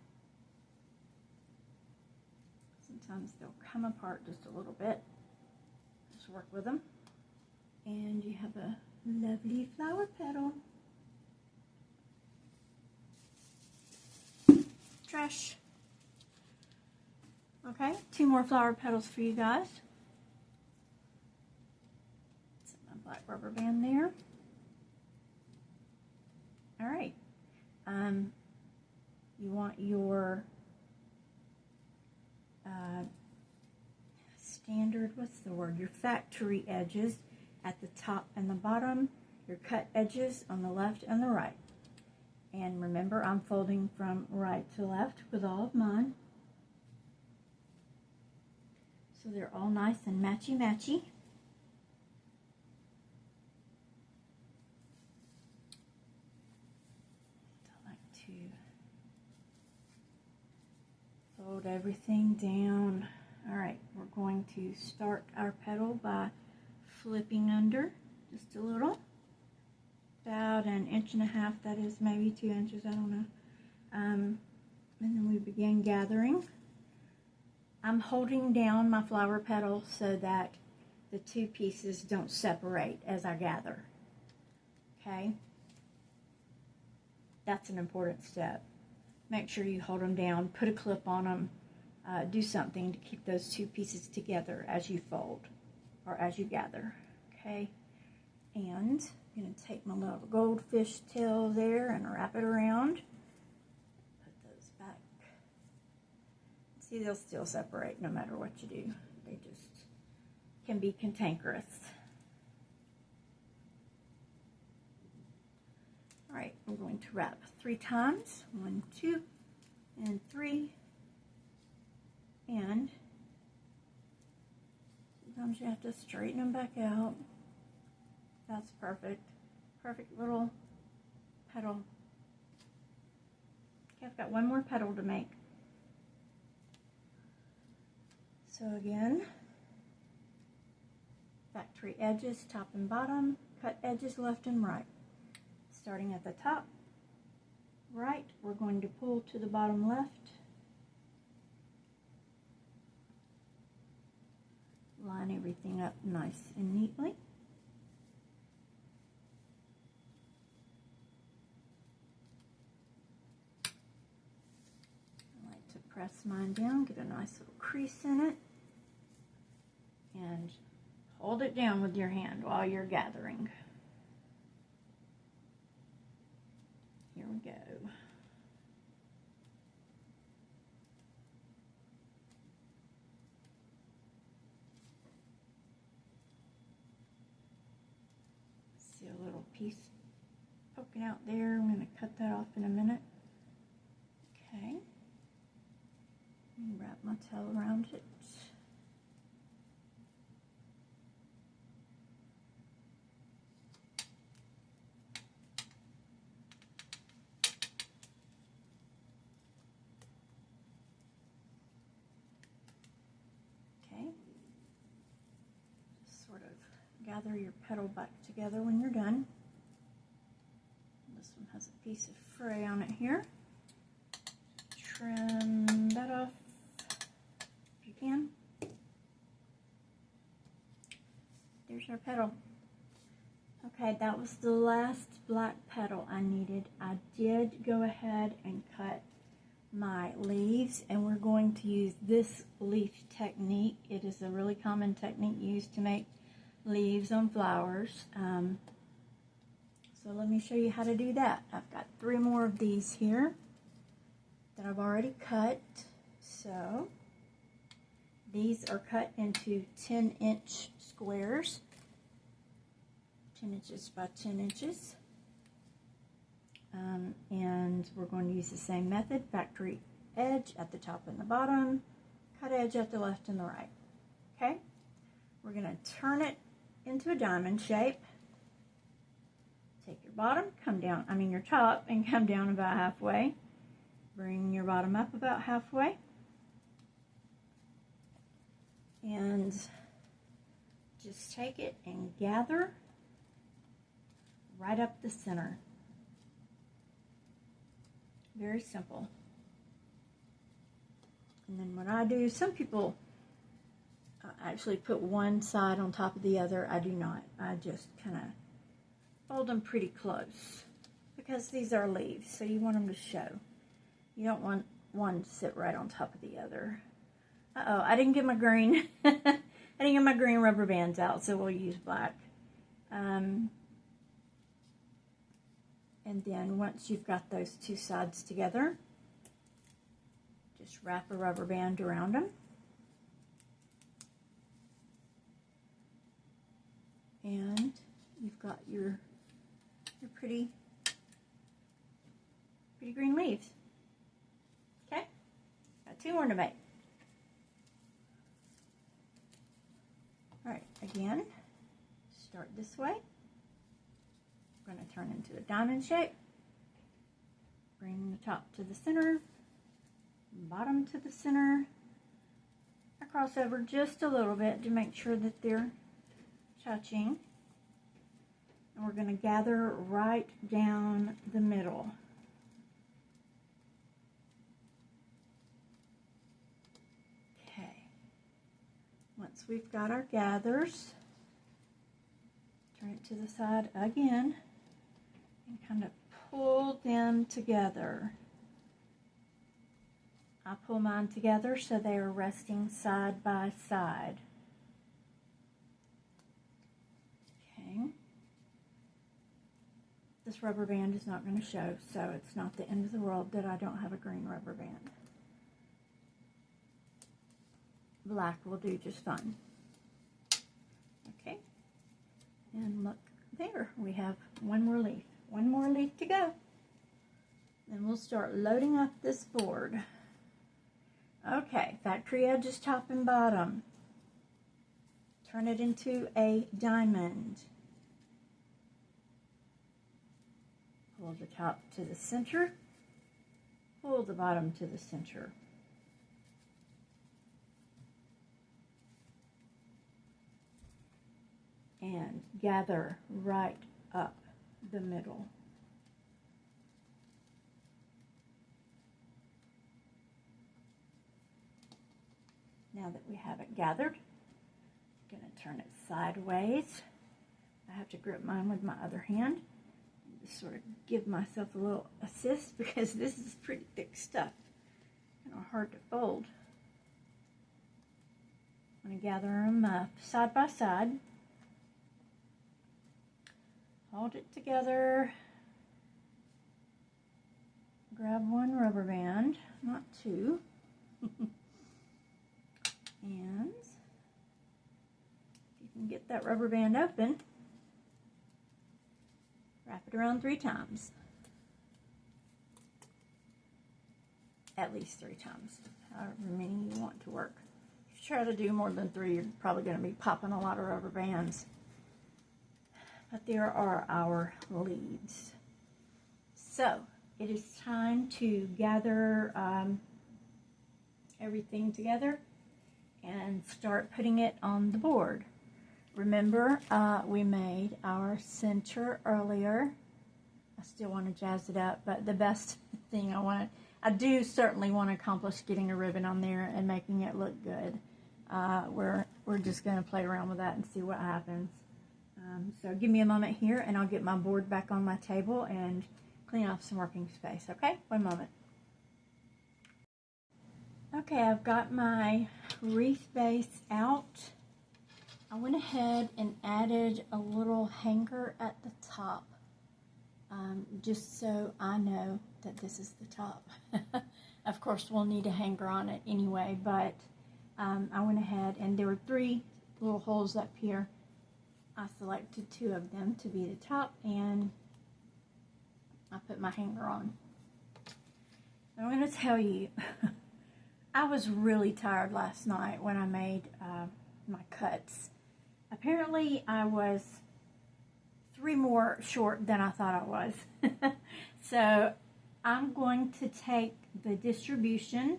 sometimes they'll come apart just a little bit. Just work with them. And you have a lovely flower petal. Trash. Okay, 2 more flower petals for you guys. Set my black rubber band there. All right. You want your standard, what's the word? Your factory edges at the top and the bottom. Your cut edges on the left and the right. And remember, I'm folding from right to left with all of mine. So they're all nice and matchy-matchy. I like to fold everything down. All right, we're going to start our petal by flipping under just a little. About 1.5 inches, that is, maybe 2 inches, I don't know. And then we begin gathering. I'm holding down my flower petal so that the 2 pieces don't separate as I gather. Okay? That's an important step. Make sure you hold them down, put a clip on them, do something to keep those 2 pieces together as you fold or as you gather. Okay? And I'm going to take my little goldfish tail there and wrap it around. Put those back. See, they'll still separate no matter what you do. They just can be cantankerous. All right, we're going to wrap 3 times. 1, 2, and 3. And sometimes you have to straighten them back out. That's perfect. Perfect little petal. Okay, I've got 1 more petal to make. So again, factory edges, top and bottom, cut edges left and right. Starting at the top right, we're going to pull to the bottom left line everything up nice and neatly. I like to press mine down, get a nice little crease in it, and hold it down with your hand while you're gathering. Here we go. See a little piece poking out there. I'm going to cut that off in a minute. Okay. Wrap my tail around it. Gather your petal back together when you're done. This one has a piece of fray on it here. Trim that off if you can. There's our petal. Okay, that was the last black petal I needed. I did go ahead and cut my leaves, and we're going to use this leaf technique. It is a really common technique used to make leaves on flowers. So let me show you how to do that. I've got 3 more of these here that I've already cut. So these are cut into 10-inch squares, 10 inches by 10 inches. And we're going to use the same method: factory edge at the top and the bottom, cut edge at the left and the right. Okay, we're going to turn it into a diamond shape. Take your bottom, your top, and come down about halfway. Bring your bottom up about halfway. And just take it and gather right up the center. Very simple. And then what I do, some people actually put one side on top of the other. I do not. I just kind of fold them pretty close because these are leaves, so you want them to show. You don't want one to sit right on top of the other. Uh-oh, I didn't get my green. I didn't get my green rubber bands out, so we'll use black. And then once you've got those 2 sides together, just wrap a rubber band around them. And you've got your pretty green leaves. Okay, got 2 more to make. All right, again, start this way. We're going to turn into a diamond shape. Bring the top to the center, bottom to the center. I cross over just a little bit to make sure that they're touching. And we're going to gather right down the middle. Okay. Once we've got our gathers, turn it to the side again and kind of pull them together. I pull mine together so they are resting side by side. Okay. This rubber band is not going to show, so it's not the end of the world that I don't have a green rubber band. Black will do just fine. Okay. And look there, we have 1 more leaf. 1 more leaf to go. Then we'll start loading up this board. Okay, factory edges top and bottom. Turn it into a diamond. Pull the top to the center. Pull the bottom to the center. And gather right up the middle. Now that we have it gathered, I'm going to turn it sideways. I have to grip mine with my other hand. Just sort of give myself a little assist because this is pretty thick stuff. Kind of hard to fold. I'm going to gather them side by side. Hold it together. Grab one rubber band, not two. And if you can get that rubber band open, wrap it around 3 times. At least 3 times, however many you want to work. If you try to do more than 3, you're probably going to be popping a lot of rubber bands. But there are our leaves. So it is time to gather everything together and start putting it on the board. Remember, we made our center earlier. I still want to jazz it up, but the best thing I do certainly want to accomplish getting a ribbon on there and making it look good. We're just going to play around with that and see what happens. So give me a moment here and I'll get my board back on my table and clean off some working space, okay? One moment. Okay, I've got my wreath base out. I went ahead and added a little hanger at the top, just so I know that this is the top. Of course, we'll need a hanger on it anyway, but I went ahead and there were 3 little holes up here. I selected 2 of them to be the top, and I put my hanger on. I'm going to tell you, I was really tired last night when I made my cuts. Apparently, I was 3 more short than I thought I was. So, I'm going to take the distribution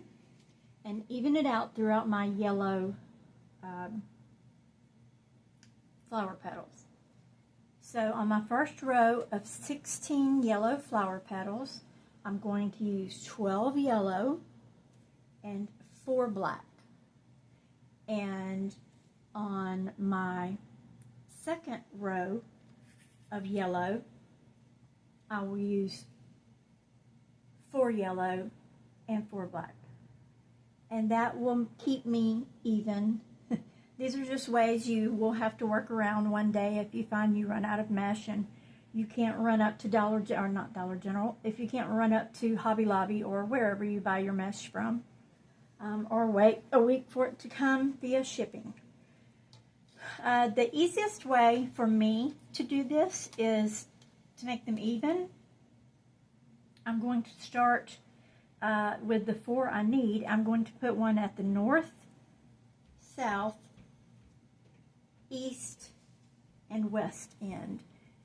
and even it out throughout my yellow flower petals. So on my first row of 16 yellow flower petals, I'm going to use 12 yellow and 4 black. And on my second row of yellow, I will use 4 yellow and 4 black. And that will keep me even. These are just ways you will have to work around one day if you find you run out of mesh and you can't run up to Dollar General, if you can't run up to Hobby Lobby or wherever you buy your mesh from, or wait a week for it to come via shipping. The easiest way for me to do this is to make them even. I'm going to start with the 4 I need. I'm going to put one at the north, south, east, and west end.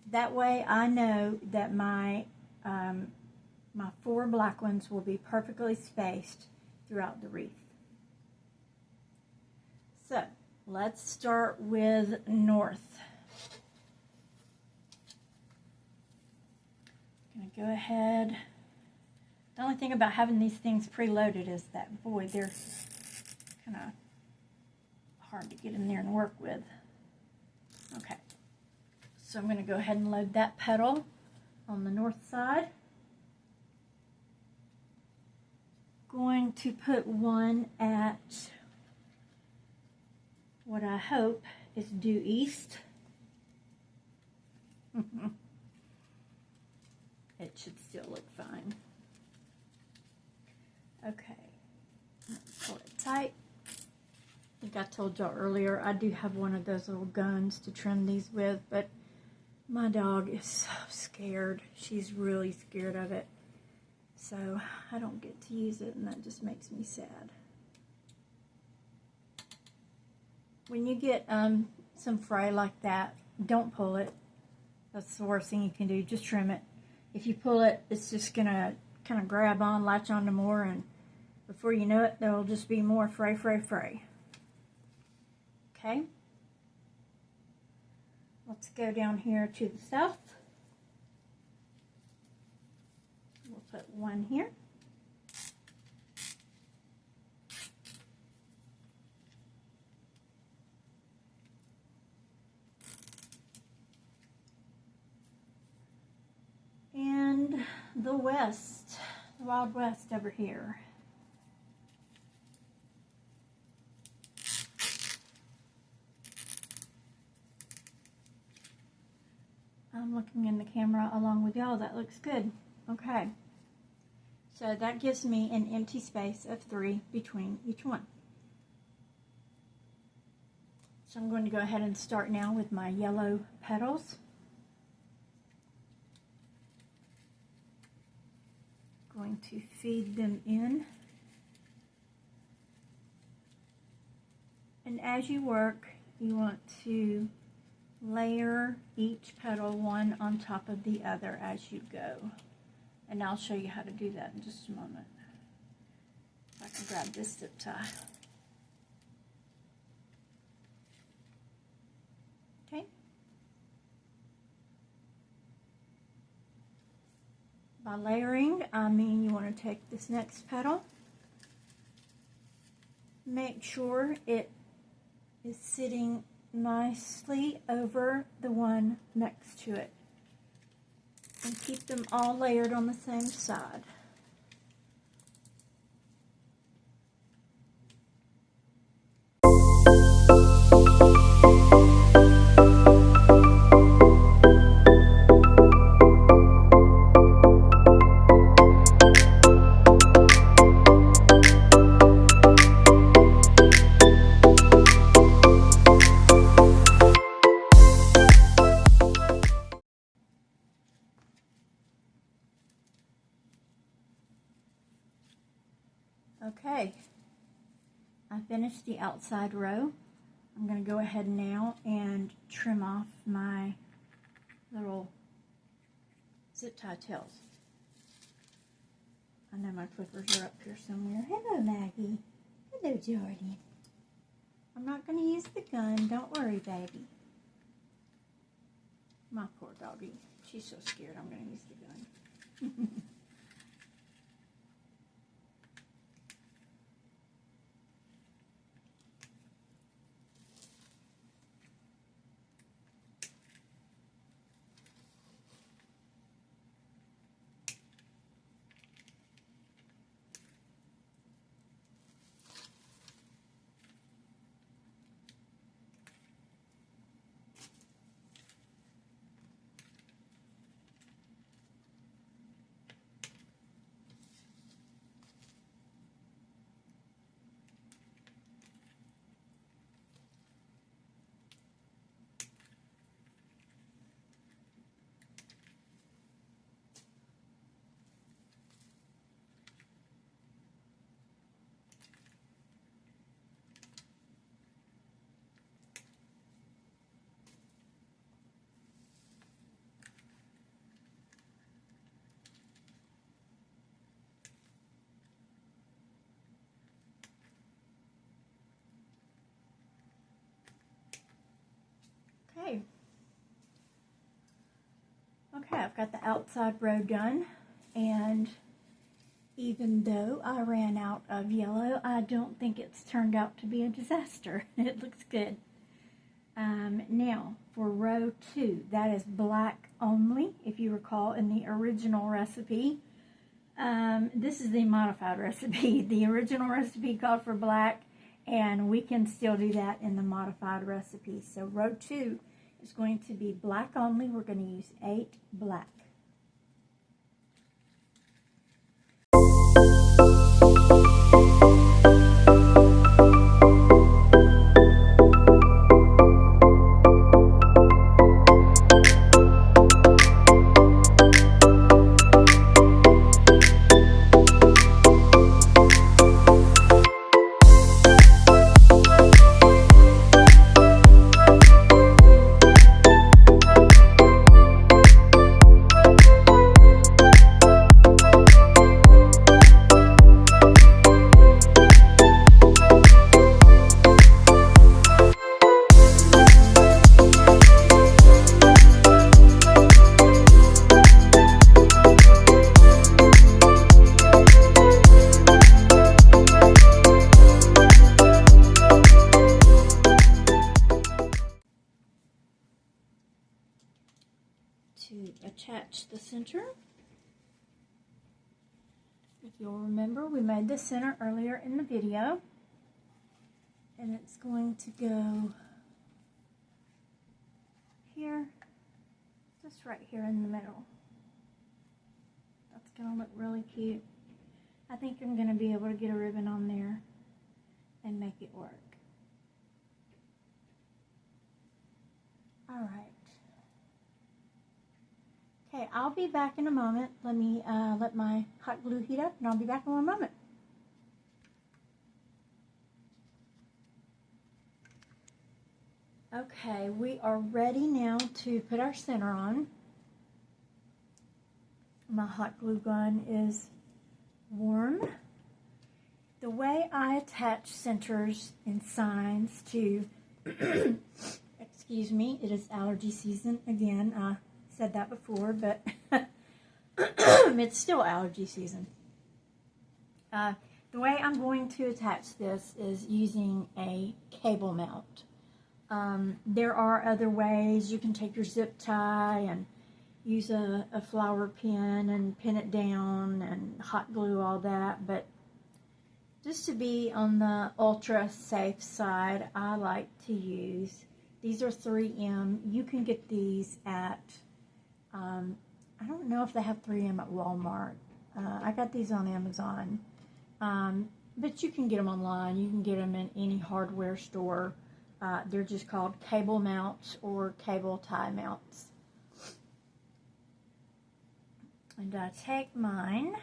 That way I know that my 4 black ones will be perfectly spaced throughout the wreath. So let's start with north. I'm going to go ahead. The only thing about having these things preloaded is that, boy, they're kind of hard to get in there and work with. Okay, so I'm going to go ahead and load that petal on the north side. Going to put one at what I hope is due east. It should still look fine. Okay, pull it tight. I think I told y'all earlier, I do have one of those little guns to trim these with, but my dog is so scared. She's really scared of it. So I don't get to use it, and that just makes me sad. When you get some fray like that, don't pull it. That's the worst thing you can do. Just trim it. If you pull it, it's just going to kind of grab on, latch on to more, and before you know it, there will just be more fray, fray, fray. Okay. Let's go down here to the south. We'll put one here. the West, the Wild West over here. I'm looking in the camera along with y'all. That looks good. Okay. So that gives me an empty space of 3 between each one. So I'm going to go ahead and start now with my yellow petals. Going to feed them in. And as you work, you want to layer each petal one on top of the other as you go. And I'll show you how to do that in just a moment. If I can grab this zip tie. Okay. By layering, I mean you want to take this next petal, make sure it is sitting nicely over the one next to it, and keep them all layered on the same side. Okay, I finished the outside row. I'm going to go ahead now and trim off my little zip tie tails. I know my clippers are up here somewhere. Hello, Maggie. Hello, Jordan. I'm not going to use the gun. Don't worry, baby. My poor doggy. She's so scared I'm going to use the gun. Okay. Okay, I've got the outside row done, and even though I ran out of yellow, I don't think it's turned out to be a disaster. It looks good. Now, for row 2, that is black only, if you recall, in the original recipe. This is the modified recipe. The original recipe called for black, and we can still do that in the modified recipe. So row 2 is going to be black only. We're going to use 8 black. To attach the center, you'll remember, we made the center earlier in the video, and it's going to go here, just right here in the middle. That's going to look really cute. I think I'm going to be able to get a ribbon on there and make it work. All right. Okay, I'll be back in a moment. Let me let my hot glue heat up, and I'll be back in one moment. Okay, we are ready now to put our center on. My hot glue gun is warm. The way I attach centers and signs to, excuse me, it is allergy season again. I said that before, but it's still allergy season. The way I'm going to attach this is using a cable mount. There are other ways. You can take your zip tie and use a flower pin and pin it down and hot glue all that, but just to be on the ultra safe side, I like to use, these are 3M. You can get these at, I don't know if they have 3M at Walmart. I got these on Amazon, but you can get them online. You can get them in any hardware store. They're just called cable mounts or cable tie mounts. And I take mine.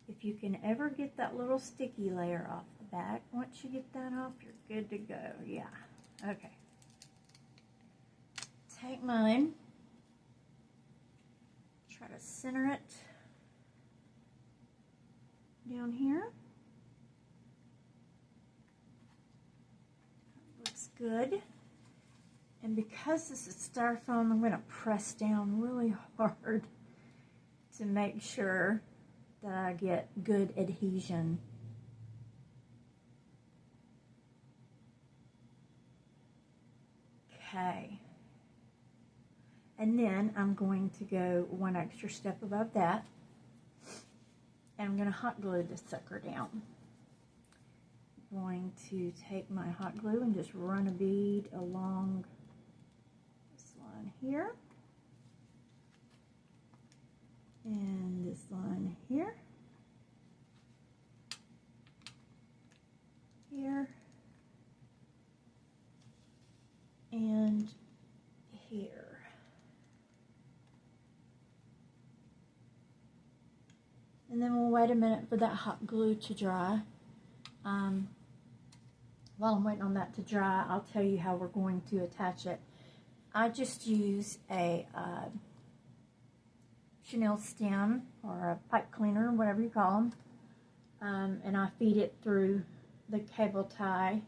If you can ever get that little sticky layer off the back, once you get that off, you're good to go. Yeah, okay. Take mine, try to center it down here. That looks good. And because this is styrofoam, I'm going to press down really hard to make sure that I get good adhesion. Okay. And then I'm going to go one extra step above that, and I'm going to hot glue this sucker down. I'm going to take my hot glue and just run a bead along this line here. And this line here, here, and here. And then we'll wait a minute for that hot glue to dry. While I'm waiting on that to dry, I'll tell you how we're going to attach it. I just use a Chanel stem or a pipe cleaner, whatever you call them, and I feed it through the cable tie.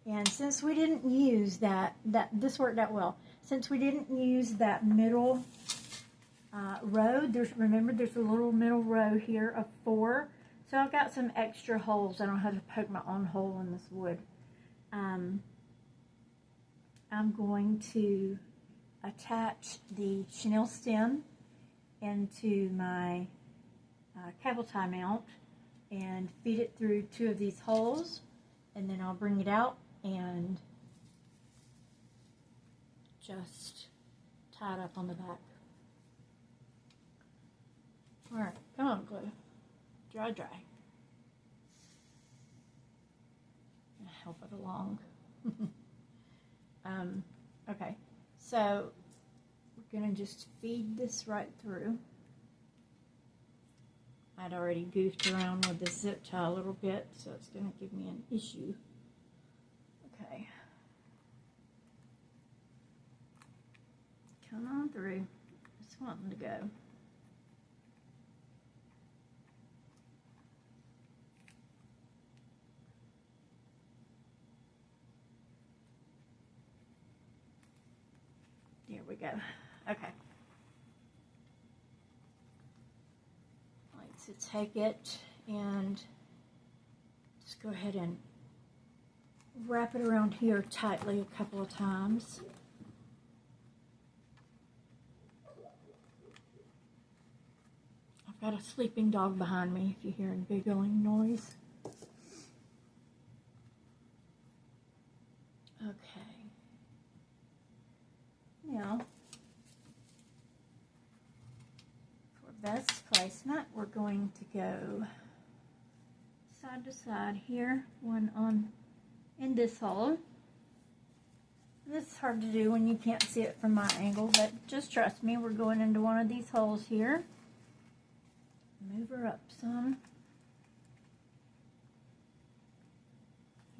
And since we didn't use that this worked out well. Since we didn't use that middle row, remember there's a little middle row here of 4, so I've got some extra holes. I don't have to poke my own hole in this wood. I'm going to attach the Chanel stem into my cable tie mount and feed it through 2 of these holes, and then I'll bring it out and just tie it up on the back. Alright, come on, glue. Dry, dry. Help it along. Okay, so we're going to just feed this right through. I'd already goofed around with the zip tie a little bit, so it's going to give me an issue. Okay. Come on through. Just wanting to go. There we go. Okay. I like to take it and just go ahead and wrap it around here tightly a couple of times. Got a sleeping dog behind me if you hear a giggling noise. Okay. Now, for best placement, we're going to go side to side here, one on in this hole. This is hard to do when you can't see it from my angle, but just trust me, we're going into one of these holes here. Move her up some.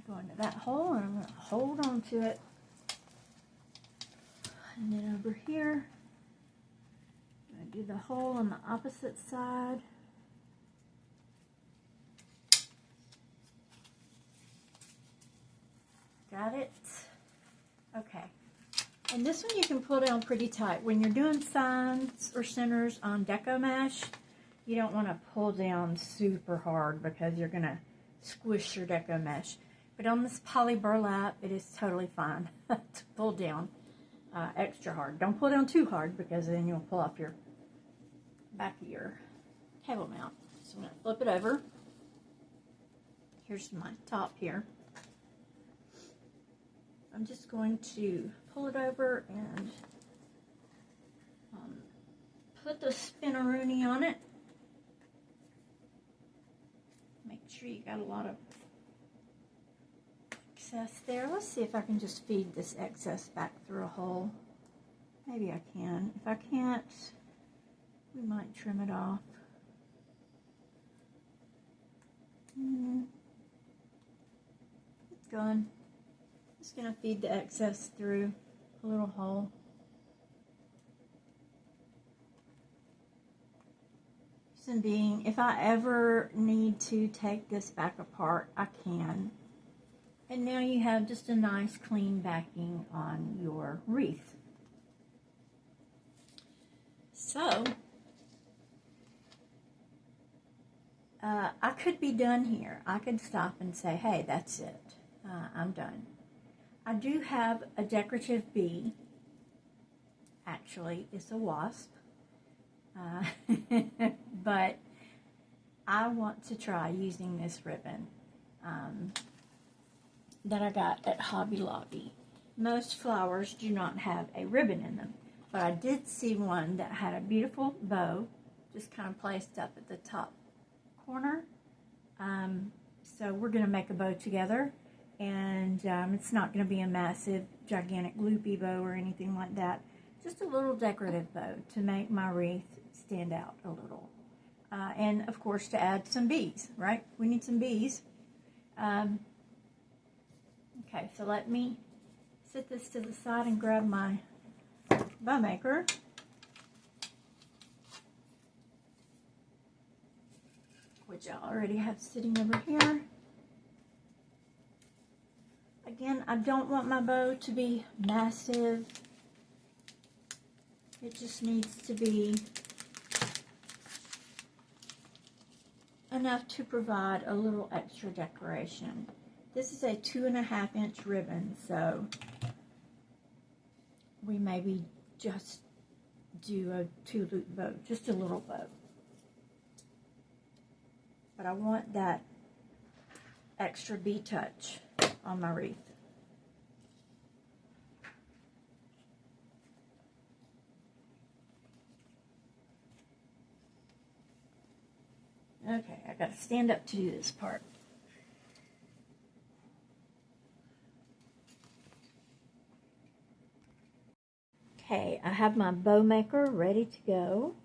Go into that hole and I'm going to hold on to it. And then over here, I'm going to do the hole on the opposite side. Got it? Okay. And this one you can pull down pretty tight. When you're doing signs or centers on deco mesh, you don't want to pull down super hard because you're going to squish your deco mesh. But on this poly burlap, it is totally fine to pull down extra hard. Don't pull down too hard because then you'll pull off your back of your table mount. So I'm going to flip it over. Here's my top here. I'm just going to pull it over and put the spinneroonie on it. Make sure you got a lot of excess there. Let's see if I can just feed this excess back through a hole. Maybe I can. If I can't, we might trim it off. It's gone. Just going to feed the excess through a little hole. Reason being, if I ever need to take this back apart, I can. And now you have just a nice clean backing on your wreath. So, I could be done here. I could stop and say, hey, that's it. I'm done. I do have a decorative bee. Actually, it's a wasp. But I want to try using this ribbon that I got at Hobby Lobby. Most flowers do not have a ribbon in them, but I did see one that had a beautiful bow just kind of placed up at the top corner. So we're going to make a bow together, and it's not going to be a massive, gigantic loopy bow or anything like that. Just a little decorative bow to make my wreath stand out a little. And of course to add some bees, right? We need some bees. Okay, so let me set this to the side and grab my bow maker. Which I already have sitting over here. Again, I don't want my bow to be massive. It just needs to be enough to provide a little extra decoration. This is a 2.5 inch ribbon, so we maybe just do a 2-loop bow, just a little bow. But I want that extra bee touch on my wreath. Okay, I gotta stand up to do this part. Okay, I have my bow maker ready to go.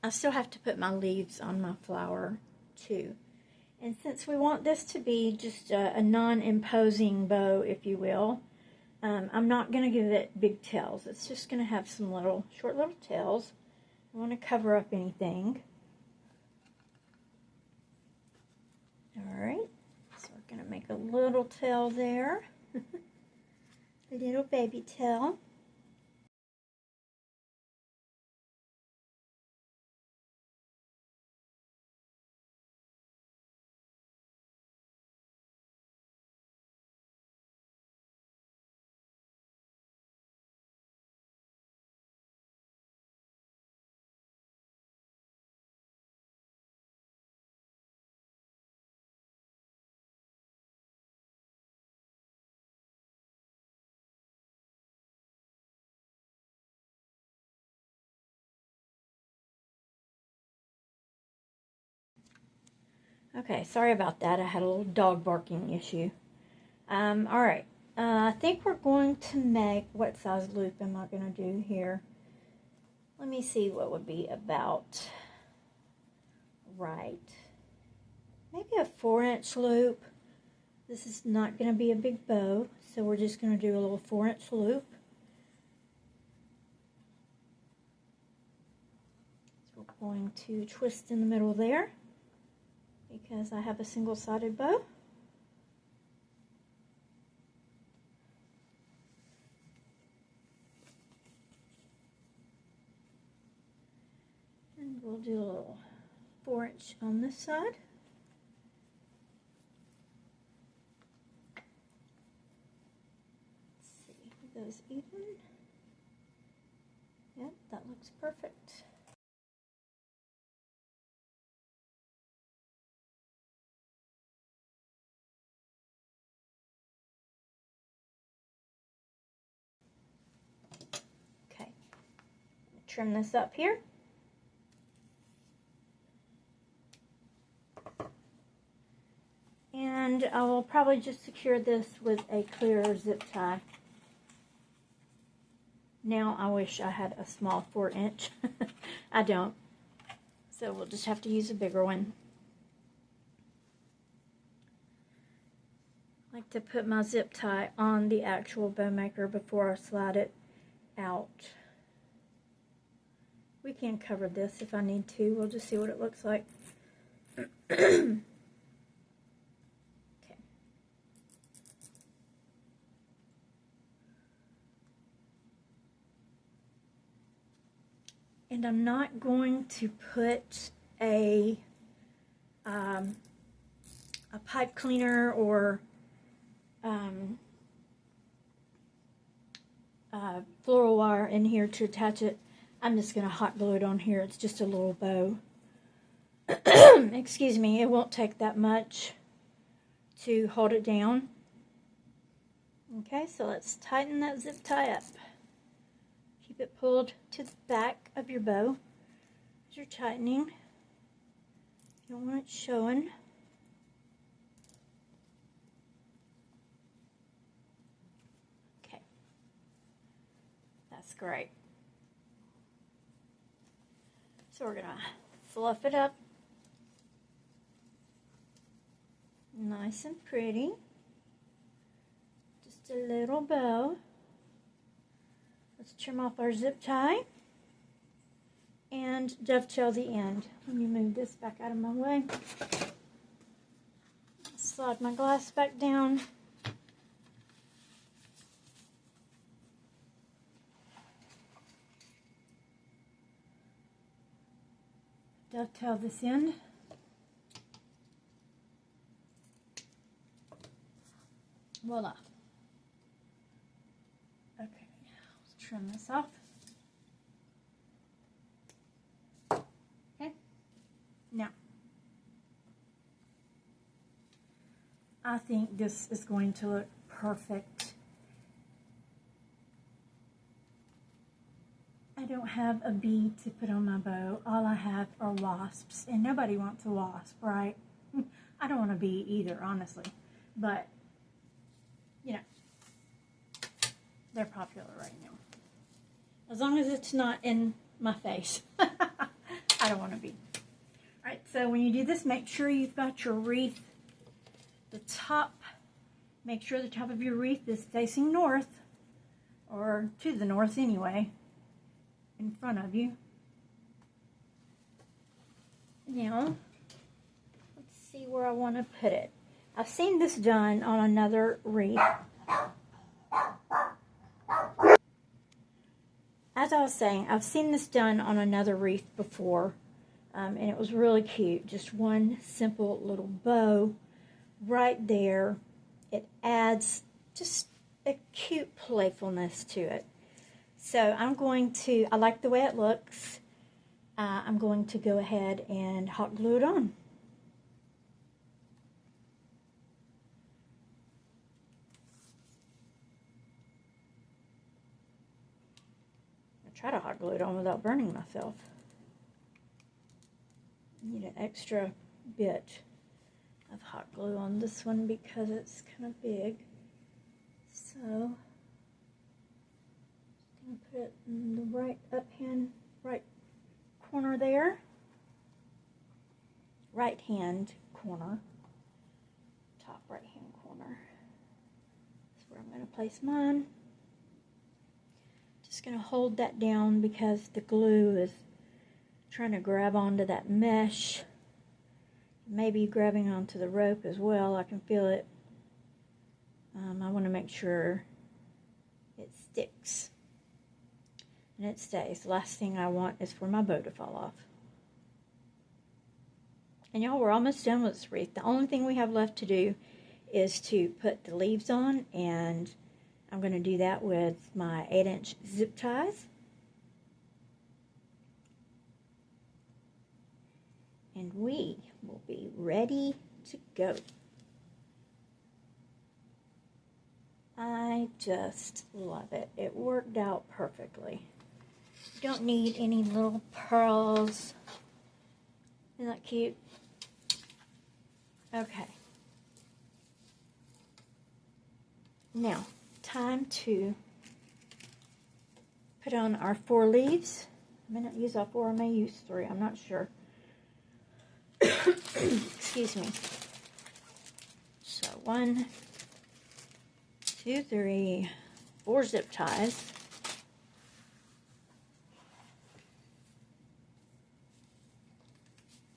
I still have to put my leaves on my flower too. And since we want this to be just a non-imposing bow, if you will, I'm not going to give it big tails. It's just going to have some little, short little tails. I want to cover up anything. Alright, so we're going to make a little tail there. A little baby tail. Okay, sorry about that. I had a little dog barking issue. Alright. I think we're going to make, what size loop am I going to do here? Let me see what would be about right. Maybe a 4-inch loop. This is not going to be a big bow, so we're just going to do a little 4-inch loop. So we're going to twist in the middle there because I have a single-sided bow. And we'll do a little 4-inch on this side. Those even. Yep, that looks perfect. Okay, trim this up here. And I will probably just secure this with a clear zip tie. Now I wish I had a small 4-inch. I don't. So we'll just have to use a bigger one. I like to put my zip tie on the actual bow maker before I slide it out. We can cover this if I need to. We'll just see what it looks like. Okay. And I'm not going to put a pipe cleaner or floral wire in here to attach it. I'm just going to hot glue it on here. It's just a little bow. Excuse me, it won't take that much to hold it down. Okay, so let's tighten that zip tie up. Keep it pulled to the back of your bow as you're tightening. You don't want it showing. Okay, that's great. So we're gonna fluff it up nice and pretty. Just a little bow. Let's trim off our zip tie and dovetail the end. Let me move this back out of my way. Slide my glass back down. Dovetail this end. Voila. Okay, let's trim this off. Okay, now I think this is going to look perfect. I don't have a bee to put on my bow. All I have are wasps, and nobody wants a wasp, right? I don't want a bee either, honestly, but you know, they're popular right now. As long as it's not in my face. I don't want to be. Alright, so when you do this, make sure you've got your wreath, the top, make sure the top of your wreath is facing north, or to the north anyway, in front of you. Now, let's see where I want to put it. I've seen this done on another wreath. As I was saying, I've seen this done on another wreath before, and it was really cute. Just one simple little bow right there. It adds just a cute playfulness to it. So I'm going to, I like the way it looks. I'm going to go ahead and hot glue it on. Try to hot glue it on without burning myself. I need an extra bit of hot glue on this one because it's kind of big. So I'm going to put it in the right corner there. Right hand corner. Top right hand corner. That's where I'm going to place mine. Just going to hold that down because the glue is trying to grab onto that mesh. Maybe grabbing onto the rope as well. I can feel it. I want to make sure it sticks and it stays. The last thing I want is for my bow to fall off. And y'all, we're almost done with this wreath. The only thing we have left to do is to put the leaves on, and I'm going to do that with my 8-inch zip ties. And we will be ready to go. I just love it. It worked out perfectly. You don't need any little pearls. Isn't that cute? Okay. Now, time to put on our 4 leaves. I may not use all 4, I may use 3, I'm not sure. Excuse me. So 1, 2, 3, 4 zip ties.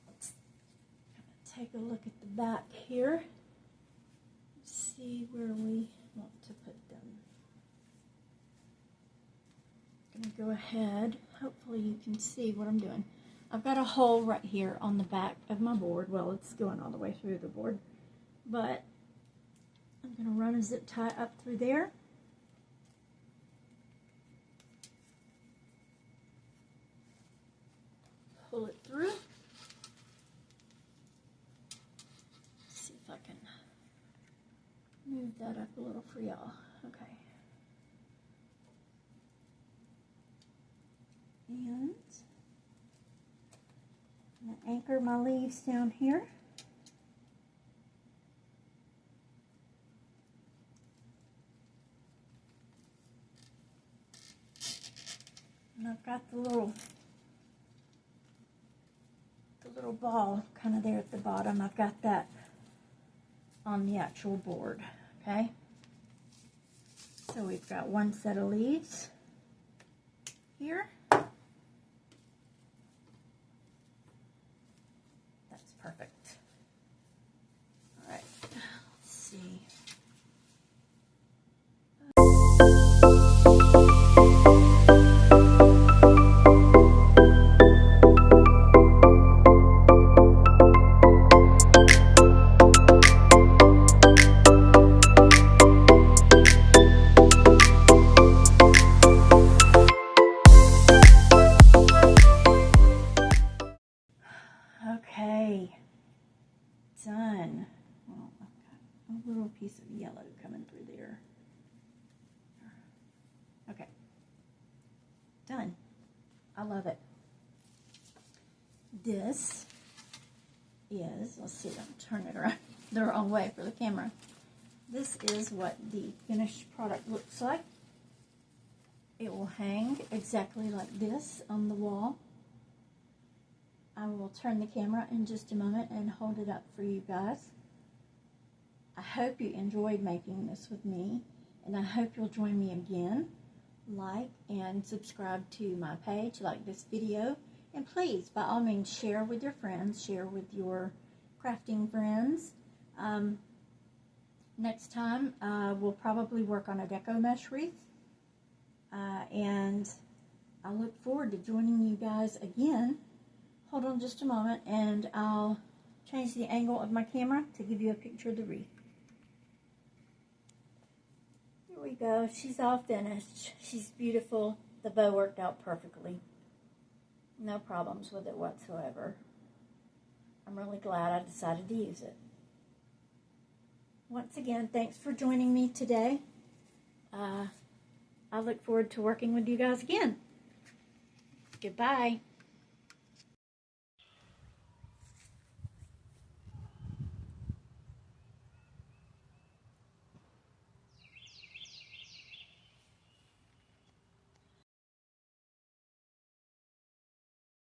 Let's take a look at the back here. See where we want to put them. I'm going to go ahead. Hopefully you can see what I'm doing. I've got a hole right here on the back of my board. Well, it's going all the way through the board. But I'm going to run a zip tie up through there. Pull it through. See if I can move that up a little for y'all. Okay. And I'm going to anchor my leaves down here. And I've got the little ball kind of there at the bottom. I've got that on the actual board, okay? So we've got one set of leaves here. That's perfect. All right, let's see. Okay, done. Well, I've got a little piece of yellow coming through there. Okay, done. I love it. This is, let's see, I'm turning it around the wrong way for the camera. This is what the finished product looks like. It will hang exactly like this on the wall. I will turn the camera in just a moment and hold it up for you guys. I hope you enjoyed making this with me, and I hope you'll join me again. Like and subscribe to my page, like this video, and please, by all means, share with your friends, share with your crafting friends. Next time, we'll probably work on a deco mesh wreath, and I look forward to joining you guys again. Hold on just a moment, and I'll change the angle of my camera to give you a picture of the wreath. Here we go. She's all finished. She's beautiful. The bow worked out perfectly. No problems with it whatsoever. I'm really glad I decided to use it. Once again, thanks for joining me today. I look forward to working with you guys again. Goodbye.